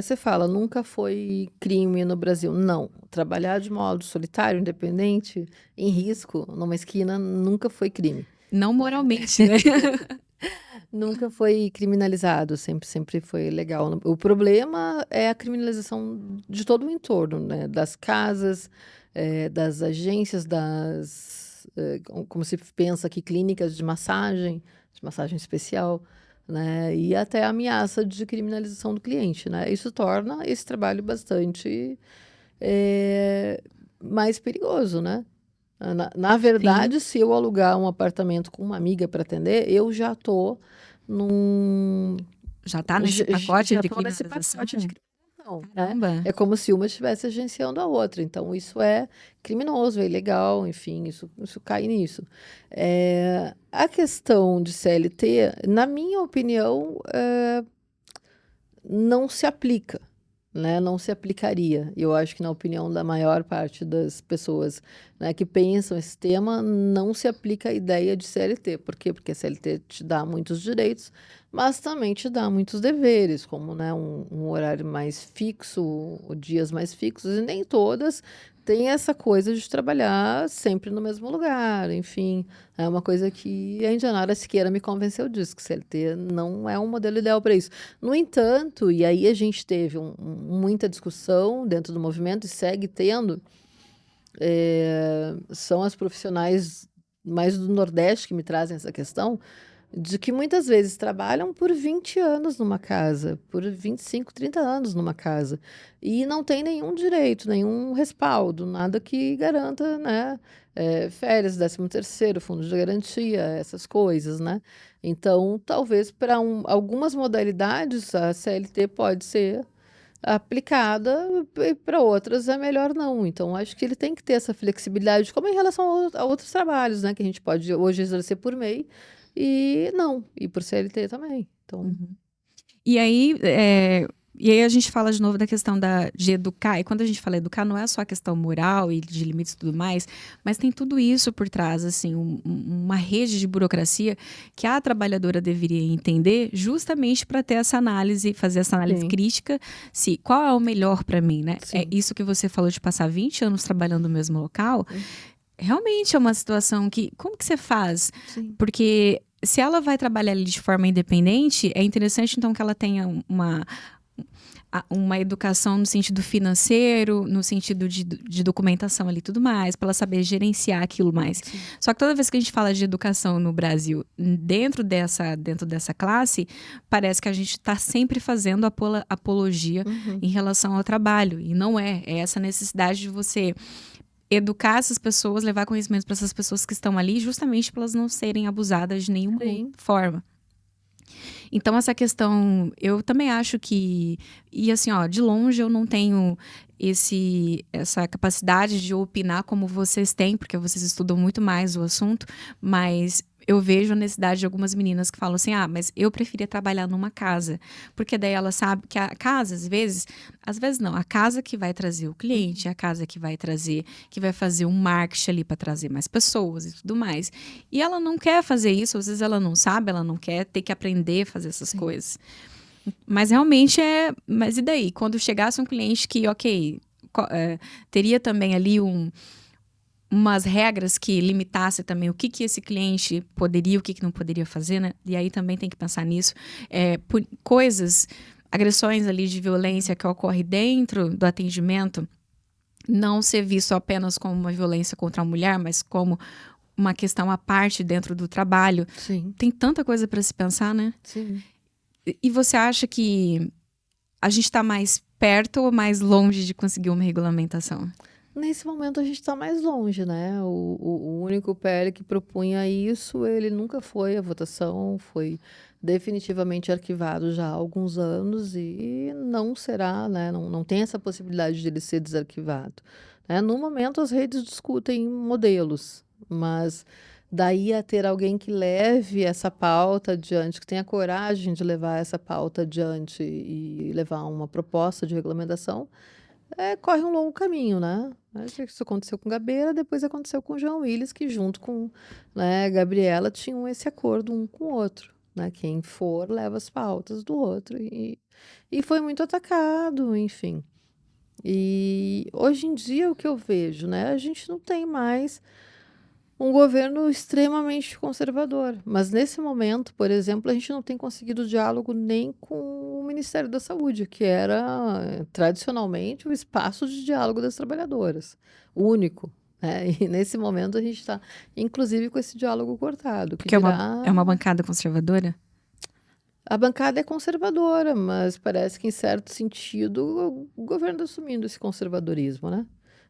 você fala, nunca foi crime no Brasil. Não, trabalhar de modo solitário, independente, em risco, numa esquina, nunca foi crime. Não moralmente, né? Nunca foi criminalizado, sempre foi legal. O problema é a criminalização de todo o entorno, né? Das casas, das agências, como se pensa aqui, clínicas de massagem especial, né? E até a ameaça de criminalização do cliente, né? Isso torna esse trabalho bastante mais perigoso, né? Na verdade, se eu alugar um apartamento com uma amiga para atender, eu já estou num... Já está nesse pacote de criminalização? Não, né? É como se uma estivesse agenciando a outra. Então, isso é criminoso, é ilegal, enfim, isso cai nisso. A questão de CLT, na minha opinião, não se aplica. Né, não se aplicaria. Eu acho que, na opinião da maior parte das pessoas, né, que pensam esse tema, não se aplica a ideia de CLT. Por quê? Porque a CLT te dá muitos direitos, mas também te dá muitos deveres, como, né, um horário mais fixo, dias mais fixos, e nem todas têm essa coisa de trabalhar sempre no mesmo lugar. Enfim, é uma coisa que a Indianara Siqueira me convenceu disso, que CLT não é um modelo ideal para isso. No entanto, e aí a gente teve muita discussão dentro do movimento e segue tendo, são as profissionais mais do Nordeste que me trazem essa questão, de que muitas vezes trabalham por 20 anos numa casa, por 25, 30 anos numa casa, e não tem nenhum direito, nenhum respaldo, nada que garanta, né, férias, 13º, fundo de garantia, essas coisas, né? Então, talvez para algumas modalidades a CLT pode ser aplicada e para outras é melhor não. Então, acho que ele tem que ter essa flexibilidade, como em relação a outros trabalhos, né? Que a gente pode hoje exercer por MEI e por CLT também. Então... E aí, a gente fala de novo da questão de educar. E quando a gente fala educar, não é só a questão moral e de limites e tudo mais, mas tem tudo isso por trás, assim, uma rede de burocracia que a trabalhadora deveria entender justamente para ter essa análise, fazer essa análise crítica, se qual é o melhor para mim, né? Sim. É isso que você falou de passar 20 anos trabalhando no mesmo local. Realmente é uma situação que... Como que você faz? Sim. Porque se ela vai trabalhar ali de forma independente, é interessante então que ela tenha uma educação no sentido financeiro, no sentido de documentação ali e tudo mais, para ela saber gerenciar aquilo mais. Sim. Só que toda vez que a gente fala de educação no Brasil, dentro dessa classe, parece que a gente está sempre fazendo apologia em relação ao trabalho. E não é. É essa necessidade de você educar essas pessoas, levar conhecimento para essas pessoas que estão ali, justamente para elas não serem abusadas de nenhuma forma. Então, essa questão, eu também acho que... E assim, ó, de longe eu não tenho essa capacidade de opinar como vocês têm, porque vocês estudam muito mais o assunto, mas eu vejo a necessidade de algumas meninas que falam assim, mas eu preferia trabalhar numa casa, porque daí ela sabe que a casa, às vezes não, a casa que vai trazer o cliente, a casa que vai fazer um marketing ali para trazer mais pessoas e tudo mais. E ela não quer fazer isso, às vezes ela não sabe, ela não quer ter que aprender a fazer essas coisas. Mas realmente Mas e daí? Quando chegasse um cliente que, ok, teria também ali umas regras que limitasse também o que esse cliente poderia, o que não poderia fazer, né? E aí também tem que pensar nisso. Por coisas, agressões ali de violência que ocorre dentro do atendimento, não ser visto apenas como uma violência contra a mulher, mas como uma questão à parte dentro do trabalho. Sim, Tem tanta coisa para se pensar, né? sim. E você acha que a gente está mais perto ou mais longe de conseguir uma regulamentação? Nesse momento a gente está mais longe, né? O único PL que propunha isso, ele nunca foi à votação, foi definitivamente arquivado já há alguns anos e não será, né? Não tem essa possibilidade de ele ser desarquivado, né? No momento as redes discutem modelos, mas daí a ter alguém que leve essa pauta adiante, que tenha coragem de levar essa pauta adiante e levar uma proposta de regulamentação, corre um longo caminho, né? Isso aconteceu com Gabeira, depois aconteceu com João Willis, que junto com, né, Gabriela tinham esse acordo um com o outro, né? Quem for leva as pautas do outro e foi muito atacado, enfim. E hoje em dia o que eu vejo, né? A gente não tem mais um governo extremamente conservador. Mas nesse momento, por exemplo, a gente não tem conseguido diálogo nem com o Ministério da Saúde, que era tradicionalmente o espaço de diálogo das trabalhadoras, o único. Né? E nesse momento a gente está, inclusive, com esse diálogo cortado. Que Porque é dirá, uma bancada conservadora? a bancada é conservadora, mas parece que, em certo sentido, o governo está assumindo esse conservadorismo, né?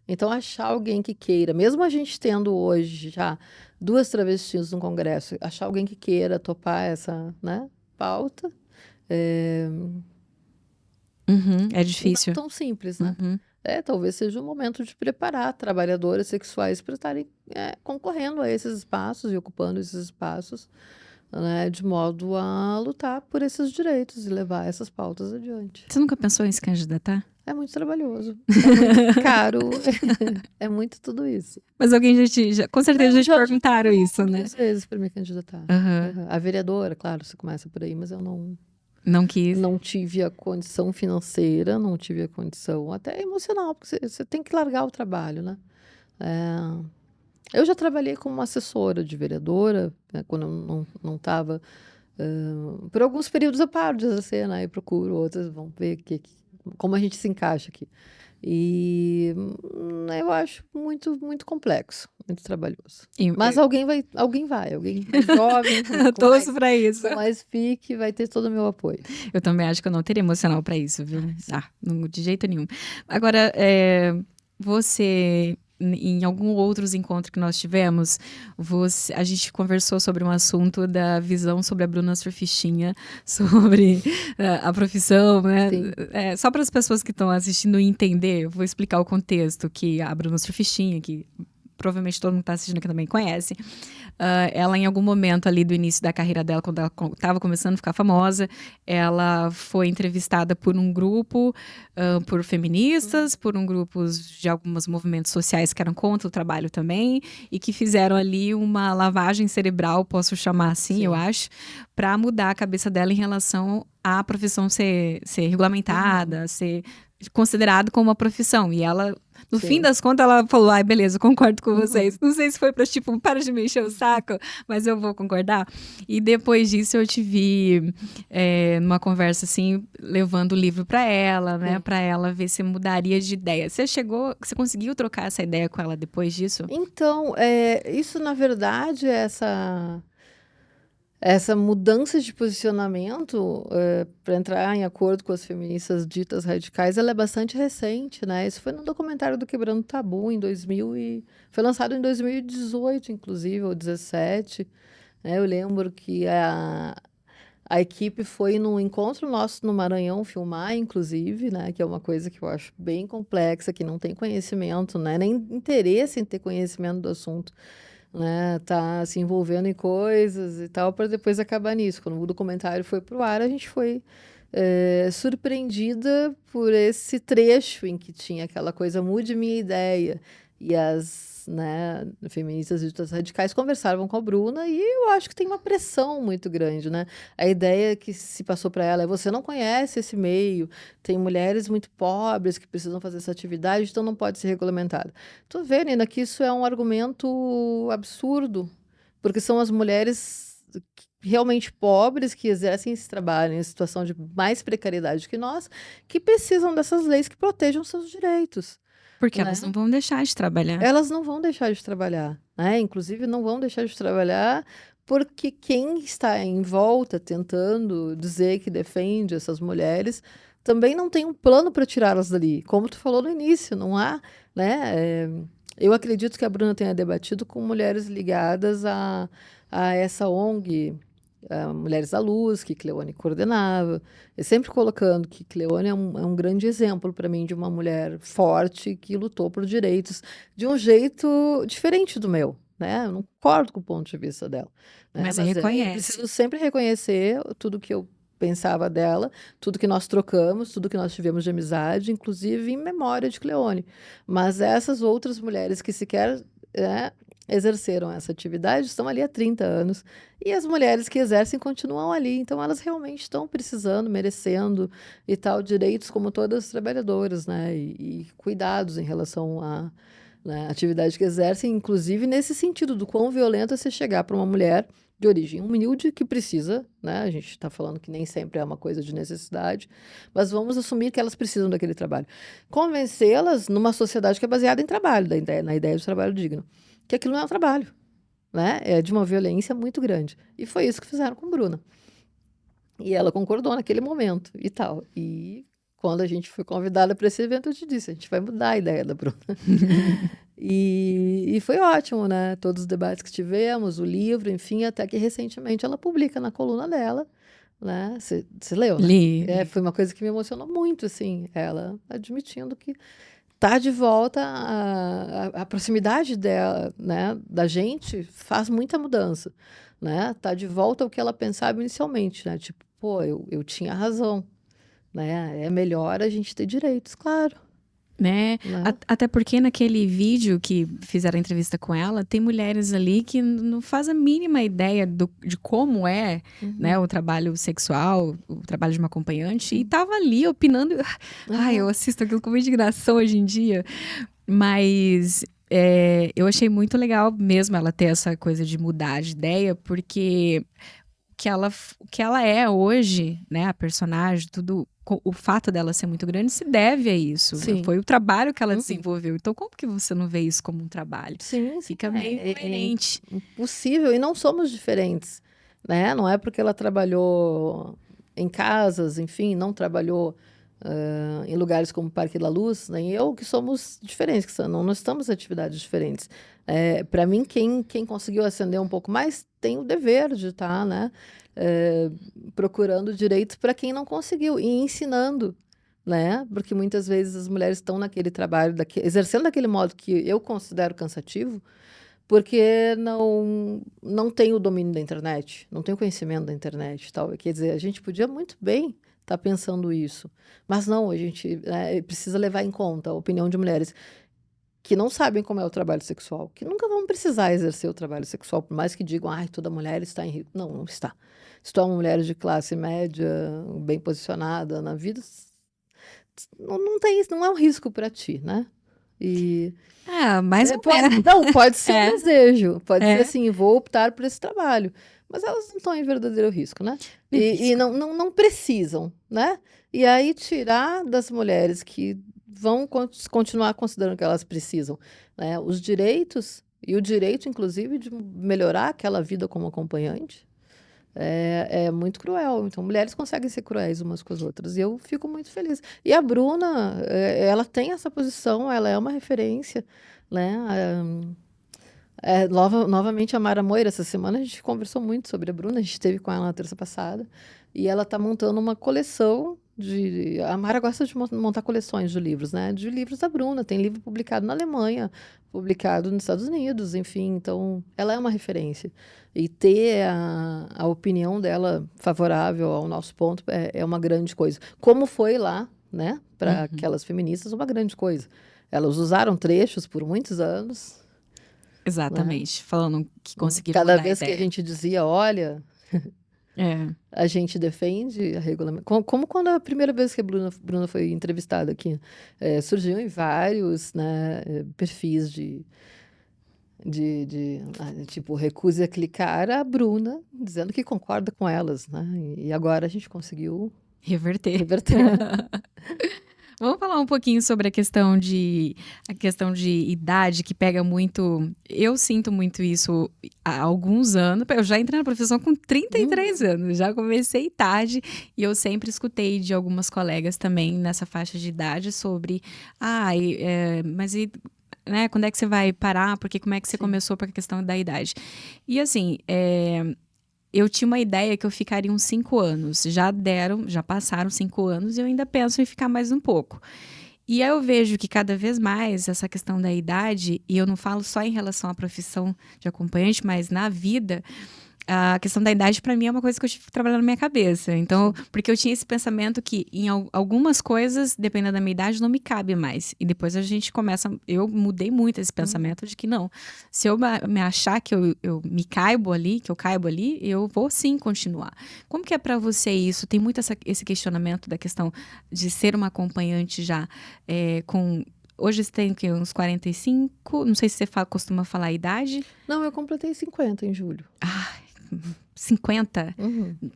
Então, achar alguém que queira, mesmo a gente tendo hoje já 2 travestis no Congresso, achar alguém que queira topar essa, né, pauta, Uhum, é não difícil. tão simples, né? Uhum. Talvez seja o momento de preparar trabalhadoras sexuais para estarem concorrendo a esses espaços e ocupando esses espaços, né, de modo a lutar por esses direitos e levar essas pautas adiante. Você nunca pensou em se candidatar? É muito trabalhoso, é muito caro, é muito tudo isso. Mas alguém com certeza Não, já te perguntaram isso, né? 2 vezes para me candidatar. Aham. Aham. A vereadora, claro, você começa por aí, mas eu Não quis. não tive a condição financeira, não tive a condição até emocional, porque você tem que largar o trabalho, né? Eu já trabalhei como assessora de vereadora, né, quando eu não estava. Por alguns períodos eu paro de exercer, né? E procuro outras, vamos ver como a gente se encaixa aqui. E eu acho muito, muito complexo, muito trabalhoso. Mas alguém vai, alguém mais jovem, Torço pra isso. com mais pique, vai ter todo o meu apoio. Eu também acho que eu não teria emocional pra isso, viu? De jeito nenhum. Agora, você, em algum outros encontros que nós tivemos, a gente conversou sobre um assunto da visão sobre a Bruna Surfistinha, sobre a profissão, né? Sim. Só para as pessoas que estão assistindo entender, eu vou explicar o contexto, que a Bruna Surfistinha, que provavelmente todo mundo que está assistindo aqui também conhece. Ela, em algum momento ali do início da carreira dela, quando ela estava começando a ficar famosa, ela foi entrevistada por um grupo, por feministas, por um grupo de alguns movimentos sociais que eram contra o trabalho também, e que fizeram ali uma lavagem cerebral, posso chamar assim, eu acho, para mudar a cabeça dela em relação à profissão ser regulamentada, ser considerado como uma profissão. E ela, no fim das contas, ela falou, ai, beleza, eu concordo com vocês. Não sei se foi pra, tipo, para de me encher o saco, mas eu vou concordar. E depois disso, eu te vi numa conversa, assim, levando o livro pra ela, né? Pra ela ver se mudaria de ideia. Você conseguiu trocar essa ideia com ela depois disso? Então, isso, na verdade, essa mudança de posicionamento para entrar em acordo com as feministas ditas radicais, ela é bastante recente, né? Isso foi no documentário do Quebrando Tabu, foi lançado em 2018, inclusive, ou 2017. Né? Eu lembro que a equipe foi num encontro nosso no Maranhão filmar, inclusive, né? Que é uma coisa que eu acho bem complexa, que não tem conhecimento, né? Nem interesse em ter conhecimento do assunto. Né, tá se envolvendo em coisas e tal, para depois acabar nisso. Quando o documentário foi pro ar, a gente foi surpreendida por esse trecho em que tinha aquela coisa, mude minha ideia. e as, né, feministas ditas radicais conversavam com a Bruna e eu acho que tem uma pressão muito grande, né? A ideia que se passou para ela é: você não conhece esse meio, tem mulheres muito pobres que precisam fazer essa atividade, então não pode ser regulamentada. Tu vê, Nina, que isso é um argumento absurdo, porque são as mulheres realmente pobres que exercem esse trabalho em situação de mais precariedade que nós, que precisam dessas leis que protejam seus direitos, Porque né? elas não vão deixar de trabalhar. Elas não vão deixar de trabalhar, né? Inclusive, não vão deixar de trabalhar porque quem está em volta tentando dizer que defende essas mulheres também não tem um plano para tirá-las dali. Como tu falou no início, não há, né? Eu acredito que a Bruna tenha debatido com mulheres ligadas a essa ONG, a Mulheres à Luz, que Cleone coordenava. Eu sempre colocando que Cleone é um grande exemplo para mim de uma mulher forte que lutou por direitos de um jeito diferente do meu, né? Eu não concordo com o ponto de vista dela, né? Mas Mas eu reconhece. preciso sempre reconhecer tudo que eu pensava dela, tudo que nós trocamos, tudo que nós tivemos de amizade, inclusive em memória de Cleone. Mas essas outras mulheres que sequer, né, exerceram essa atividade estão ali há 30 anos. E as mulheres que exercem continuam ali. Então, elas realmente estão precisando, merecendo e tal, direitos como todas as trabalhadoras, né? E cuidados em relação à, né, atividade que exercem, inclusive nesse sentido do quão violento é você chegar para uma mulher de origem humilde que precisa, né? A gente está falando que nem sempre é uma coisa de necessidade, mas vamos assumir que elas precisam daquele trabalho. Convencê-las numa sociedade que é baseada em trabalho, na ideia de trabalho digno, que aquilo não é um trabalho, né? É de uma violência muito grande. E foi isso que fizeram com Bruna. E ela concordou naquele momento e tal. E quando a gente foi convidada para esse evento, eu te disse: a gente vai mudar a ideia da Bruna. E foi ótimo, né? Todos os debates que tivemos, o livro, enfim, até que recentemente ela publica na coluna dela, né? Você leu, né? Li. Foi uma coisa que me emocionou muito, assim, ela admitindo que tá de volta a proximidade dela, né, da gente faz muita mudança, né? Tá de volta ao que ela pensava inicialmente, né? Tipo, pô, eu tinha razão, né? É melhor a gente ter direitos, claro, Né? né? Até porque naquele vídeo que fizeram a entrevista com ela, tem mulheres ali que não faz a mínima ideia de como é, né, o trabalho sexual, o trabalho de uma acompanhante, e tava ali opinando. Ai, eu assisto aquilo com indignação hoje em dia. Mas eu achei muito legal mesmo ela ter essa coisa de mudar de ideia, porque o que ela é hoje, né, a personagem, tudo, o fato dela ser muito grande se deve a isso. Sim. Foi o trabalho que ela desenvolveu. Então, como que você não vê isso como um trabalho? Sim, Fica meio incoerente. impossível. E não somos diferentes, né? Não é porque ela trabalhou em casas, enfim, não trabalhou em lugares como Parque da Luz, nem eu, que somos diferentes, que não estamos em atividades diferentes. Para mim, quem conseguiu ascender um pouco mais tem o dever de estar, né, procurando direitos para quem não conseguiu e ensinando, né? Porque muitas vezes as mulheres estão naquele trabalho, exercendo daquele modo que eu considero cansativo, porque não tem o domínio da internet, não tem o conhecimento da internet e tal. Quer dizer, a gente podia muito bem estar pensando isso, mas não, a gente precisa levar em conta a opinião de mulheres que não sabem como é o trabalho sexual, que nunca vão precisar exercer o trabalho sexual, por mais que digam: ai, toda mulher está em risco. Não, não está. Se tu é uma mulher de classe média, bem posicionada na vida, não tem isso, não é um risco para ti, né? E Mais ou pode, menos. não, pode ser um desejo, pode ser É. assim: vou optar por esse trabalho. Mas elas não estão em verdadeiro risco, né? E Risco. não precisam, né? E aí tirar das mulheres que vão continuar considerando que elas precisam, né, os direitos, e o direito, inclusive, de melhorar aquela vida como acompanhante, é muito cruel. Então, mulheres conseguem ser cruéis umas com as outras. E eu fico muito feliz. E a Bruna, ela tem essa posição, ela é uma referência, né? Novamente a Mara Moira, essa semana a gente conversou muito sobre a Bruna, a gente esteve com ela na terça passada, e ela está montando uma coleção de... A Mara gosta de montar coleções de livros, né? De livros da Bruna, tem livro publicado na Alemanha, publicado nos Estados Unidos, enfim, então ela é uma referência. E ter a opinião dela favorável ao nosso ponto é uma grande coisa. Como foi lá, né, para aquelas feministas, uma grande coisa. Elas usaram trechos por muitos anos, né? Exatamente. Falando que conseguiram Cada mudar a vez que a ideia. gente dizia, olha, É. a gente defende a regulamentação. Como quando a primeira vez que a Bruna foi entrevistada aqui, surgiu em vários, né, perfis tipo, recuse a clicar a Bruna, dizendo que concorda com elas, né? E agora a gente conseguiu Reverter. reverter. Vamos falar um pouquinho sobre a questão de idade que pega muito. Eu sinto muito isso há alguns anos. Eu já entrei na profissão com 33 anos, já comecei tarde e eu sempre escutei de algumas colegas também nessa faixa de idade sobre, mas e, né, quando é que você vai parar? Porque como é que você Sim. começou para a questão da idade? E assim, eu tinha uma ideia que eu ficaria uns 5 anos. Já passaram 5 anos e eu ainda penso em ficar mais um pouco. E aí eu vejo que cada vez mais essa questão da idade, e eu não falo só em relação à profissão de acompanhante, mas na vida, a questão da idade para mim é uma coisa que eu tive que trabalhar na minha cabeça. Então, porque eu tinha esse pensamento que em algumas coisas, dependendo da minha idade, não me cabe mais. E depois a gente começa, eu mudei muito esse pensamento de que não, se eu me achar que eu me caibo ali, que eu caibo ali, eu vou sim continuar. Como que é para você isso? Tem muito esse questionamento da questão de ser uma acompanhante já com... Hoje você tem o quê? Uns 45? Não sei se você costuma falar a idade. Não, eu completei 50 em julho. Ai, 50?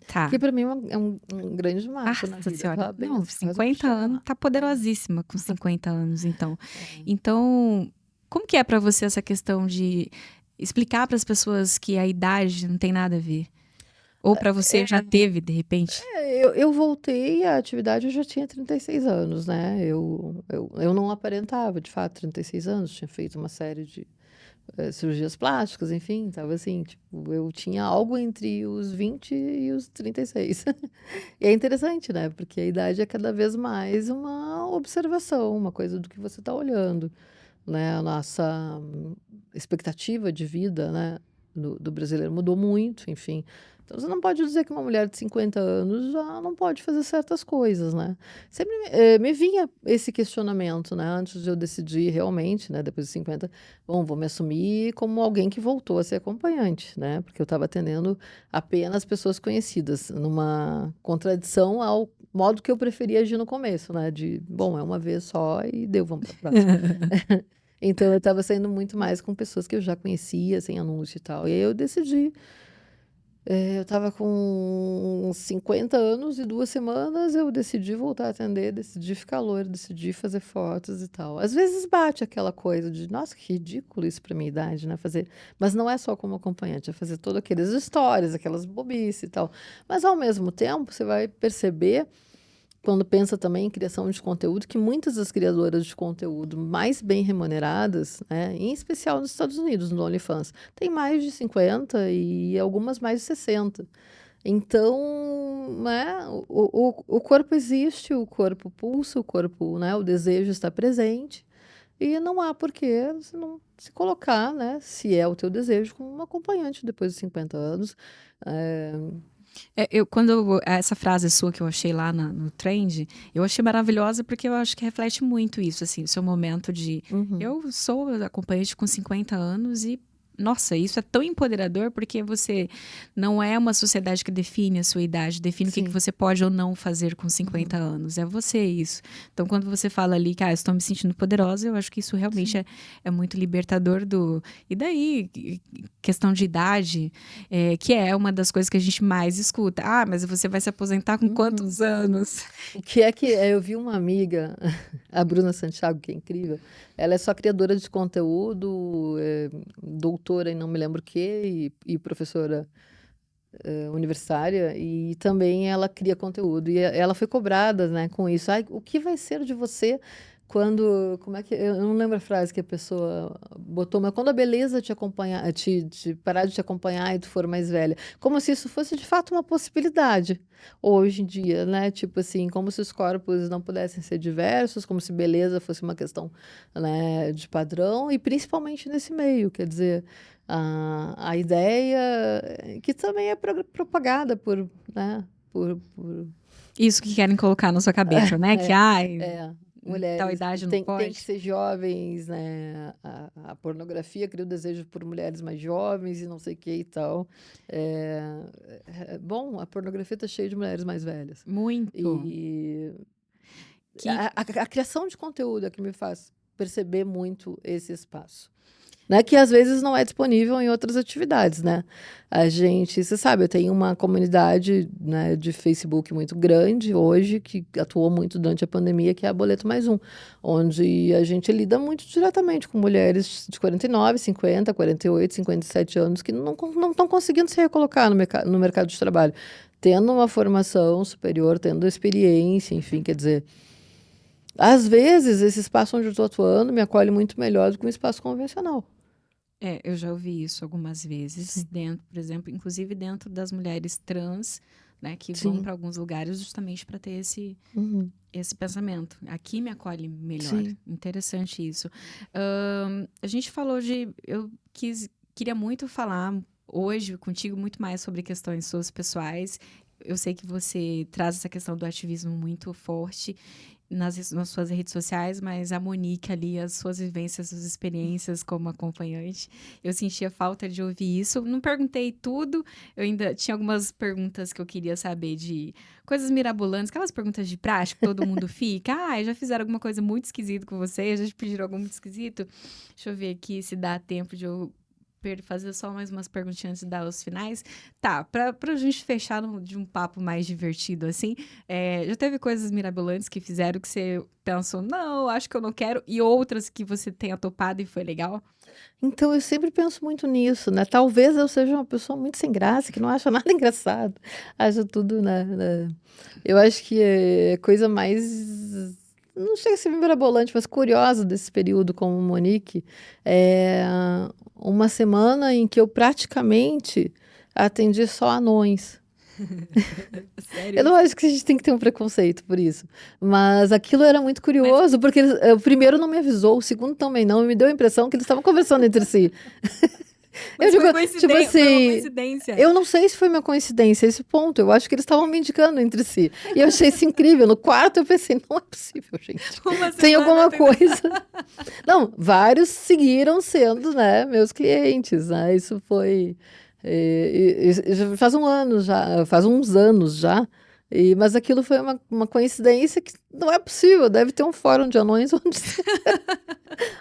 Tá. Que pra mim é um grande marco na Nossa vida. senhora. Bem, Não, essa frase eu 50 vou anos, chamar. tá poderosíssima com 50 anos, então. Então, como que é pra você essa questão de explicar para as pessoas que a idade não tem nada a ver? Ou pra você já teve, de repente? Eu voltei à atividade, eu já tinha 36 anos, né? Eu não aparentava, de fato, 36 anos. Tinha feito uma série de cirurgias plásticas, enfim, estava assim, tipo, eu tinha algo entre os 20 e os 36. E é interessante, né? Porque a idade é cada vez mais uma observação, uma coisa do que você está olhando, né? A nossa expectativa de vida, né, do brasileiro mudou muito, enfim. Então, você não pode dizer que uma mulher de 50 anos já não pode fazer certas coisas, né? Sempre me vinha esse questionamento, né? Antes de eu decidir realmente, né, depois de 50, bom, vou me assumir como alguém que voltou a ser acompanhante, né? Porque eu estava atendendo apenas pessoas conhecidas, numa contradição ao modo que eu preferia agir no começo, né? De, bom, é uma vez só e deu, vamos para a próxima. Então, eu estava saindo muito mais com pessoas que eu já conhecia, sem anúncio e tal. E aí eu decidi. Eu estava com uns 50 anos e 2 semanas, eu decidi voltar a atender, decidi ficar loira, decidi fazer fotos e tal. Às vezes bate aquela coisa de, nossa, que ridículo isso para minha idade, né? Fazer, mas não é só como acompanhante, é fazer todas aquelas histórias, aquelas bobices e tal. Mas ao mesmo tempo, você vai perceber quando pensa também em criação de conteúdo, que muitas das criadoras de conteúdo mais bem remuneradas, né, em especial nos Estados Unidos, no OnlyFans, tem mais de 50 e algumas mais de 60. Então, né, o corpo existe, o corpo pulsa, o corpo, né, o desejo está presente e não há por que você não se colocar, né, se é o teu desejo, como uma acompanhante depois de 50 anos. Essa frase sua que eu achei lá no Trend, eu achei maravilhosa porque eu acho que reflete muito isso, assim, o seu momento de... Eu sou acompanhante com 50 anos e, nossa, isso é tão empoderador porque você não é uma sociedade que define a sua idade, define o que Sim. você pode ou não fazer com 50 anos. É você isso. Então, quando você fala ali que, estou me sentindo poderosa, eu acho que isso realmente é muito libertador do... E daí, questão de idade, que é uma das coisas que a gente mais escuta. Mas você vai se aposentar com quantos anos? O que é que eu vi uma amiga, a Bruna Santiago, que é incrível, ela é só criadora de conteúdo, doutora em não me lembro o quê, e professora universitária, e também ela cria conteúdo. E ela foi cobrada, né, com isso. Ai, o que vai ser de você quando... Como é que... Eu não lembro a frase que a pessoa botou, mas quando a beleza te acompanhar, te parar de te acompanhar e tu for mais velha. Como se isso fosse, de fato, uma possibilidade hoje em dia, né? Tipo assim, como se os corpos não pudessem ser diversos, como se beleza fosse uma questão, né, de padrão, e principalmente nesse meio, quer dizer... A ideia que também é propagada né, por Isso que querem colocar na sua cabeça, né? Que, tal mulheres idade não tem que pode? ser jovens, né? A pornografia cria o desejo por mulheres mais jovens e não sei o que e tal. É, bom, a pornografia está cheia de mulheres mais velhas. Muito. E Que a criação de conteúdo é que me faz perceber muito esse espaço. Né, que às vezes não é disponível em outras atividades, né? A gente, você sabe, eu tenho uma comunidade, né, de Facebook muito grande hoje, que atuou muito durante a pandemia, que é a Boleto Mais Um, onde a gente lida muito diretamente com mulheres de 49, 50, 48, 57 anos que não estão conseguindo se recolocar no mercado de trabalho, tendo uma formação superior, tendo experiência, enfim, quer dizer, às vezes esse espaço onde eu estou atuando me acolhe muito melhor do que um espaço convencional. eu já ouvi isso algumas vezes, Sim. dentro, por exemplo, inclusive dentro das mulheres trans, né, que vão Sim. para alguns lugares justamente para ter Uhum. esse pensamento. Aqui me acolhe melhor. Sim. Interessante isso. A gente falou de. Queria muito falar hoje contigo muito mais sobre questões suas pessoais. Eu sei que você traz essa questão do ativismo muito forte nas suas redes sociais, mas a Monique ali, as suas vivências, suas experiências como acompanhante, eu sentia falta de ouvir isso. Não perguntei tudo, eu ainda tinha algumas perguntas que eu queria saber de coisas mirabolantes, aquelas perguntas de prática que todo mundo fica. Ah, já fizeram alguma coisa muito esquisita com você? Já te pediram algo muito esquisito? Deixa eu ver aqui se dá tempo de eu fazer só mais umas perguntinhas antes de dar os finais. Tá, pra gente fechar de um papo mais divertido, assim, já teve coisas mirabolantes que fizeram que você pensou, não, acho que eu não quero, e outras que você tenha topado e foi legal? Então eu sempre penso muito nisso, né, talvez eu seja uma pessoa muito sem graça, que não acha nada engraçado, acha tudo, né, eu acho que é coisa mais, não chega a ser mirabolante, mas curiosa desse período como Monique, é uma semana em que eu praticamente atendi só anões. Sério Eu não isso? acho que a gente tem que ter um preconceito por isso, mas aquilo era muito Mas, curioso, porque o primeiro não me avisou, o segundo também não, e me deu a impressão que eles estavam conversando entre si. Eu mas digo, foi tipo coincidência, foi uma assim, coincidência. eu não sei se foi uma coincidência esse ponto, eu acho que eles estavam me indicando entre si. E eu achei isso incrível. No quarto eu pensei, não é possível, gente. Uma Tem semana alguma tendo... coisa. Não, vários seguiram sendo, né, meus clientes, né? Isso foi já faz um ano já, faz uns anos já. Mas aquilo foi uma coincidência que não é possível. Deve ter um fórum de anões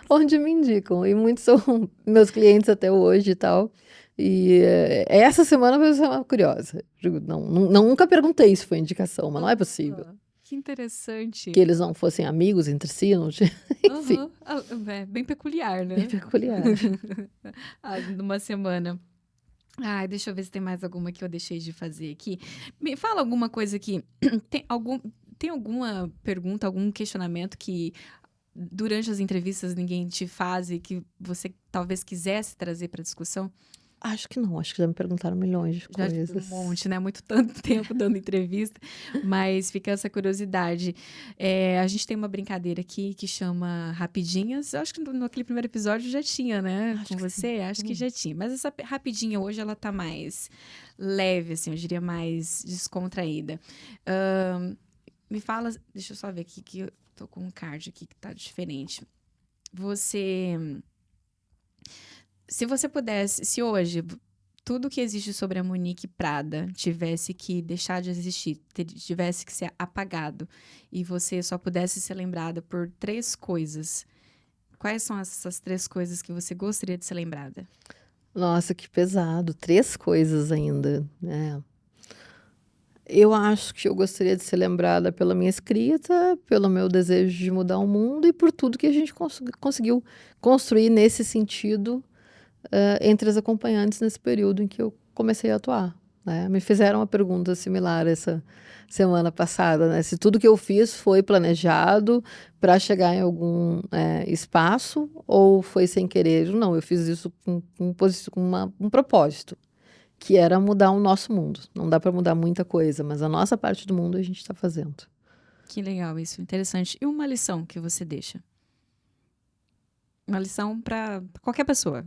onde me indicam. E muitos são meus clientes até hoje e tal. E essa semana foi uma semana curiosa. Digo, nunca perguntei se foi indicação, mas não é possível. Que interessante. Que eles não fossem amigos entre si, não tinha... Enfim, Aham. É bem peculiar, bem né? peculiar. Numa semana. Ai, deixa eu ver se tem mais alguma que eu deixei de fazer aqui. Me fala alguma coisa que tem alguma pergunta, algum questionamento que durante as entrevistas ninguém te faz e que você talvez quisesse trazer para discussão? Acho que não, acho que já me perguntaram milhões de Já tive um coisas. monte, né? Muito tanto tempo dando entrevista, mas fica essa curiosidade. A gente tem uma brincadeira aqui que chama Rapidinhas. Eu acho que naquele primeiro episódio já tinha, né? Acho Com que sim. você, acho que já tinha. Mas essa rapidinha hoje ela tá mais leve, assim, eu diria mais descontraída. Me fala, deixa eu só ver aqui que eu tô com um card aqui que tá diferente. Você, se você pudesse, se hoje tudo que existe sobre a Monique Prada tivesse que deixar de existir, tivesse que ser apagado, e você só pudesse ser lembrada por 3 coisas, quais são essas 3 coisas que você gostaria de ser lembrada? Nossa, que pesado. 3 coisas ainda, né. Eu acho que eu gostaria de ser lembrada pela minha escrita, pelo meu desejo de mudar o mundo e por tudo que a gente conseguiu construir nesse sentido, entre as acompanhantes nesse período em que eu comecei a atuar, né. Me fizeram uma pergunta similar essa semana passada, né, se tudo que eu fiz foi planejado para chegar em algum, espaço ou foi sem querer. Não, eu fiz isso com um propósito, que era mudar o nosso mundo. Não dá para mudar muita coisa, mas a nossa parte do mundo a gente está fazendo. Que legal isso, interessante. E uma lição que você deixa? Uma lição para qualquer pessoa.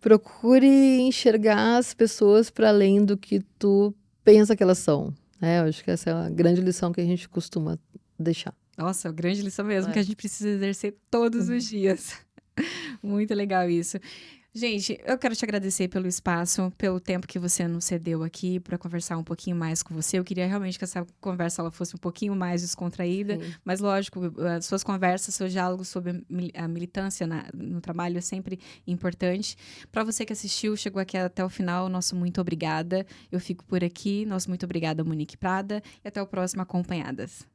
Procure enxergar as pessoas para além do que tu pensa que elas são, né, eu acho que essa é a grande lição que a gente costuma deixar. Nossa, grande lição mesmo, que É. a gente precisa exercer todos os Uhum. dias. Muito legal isso. Gente, eu quero te agradecer pelo espaço, pelo tempo que você nos cedeu aqui para conversar um pouquinho mais com você. Eu queria realmente que essa conversa ela fosse um pouquinho mais descontraída, Sim. mas lógico, as suas conversas, seus diálogos sobre a militância no trabalho é sempre importante. Para você que assistiu, chegou aqui até o final, nosso muito obrigada. Eu fico por aqui, nosso muito obrigada, Monique Prada, e até o próximo Acompanhadas.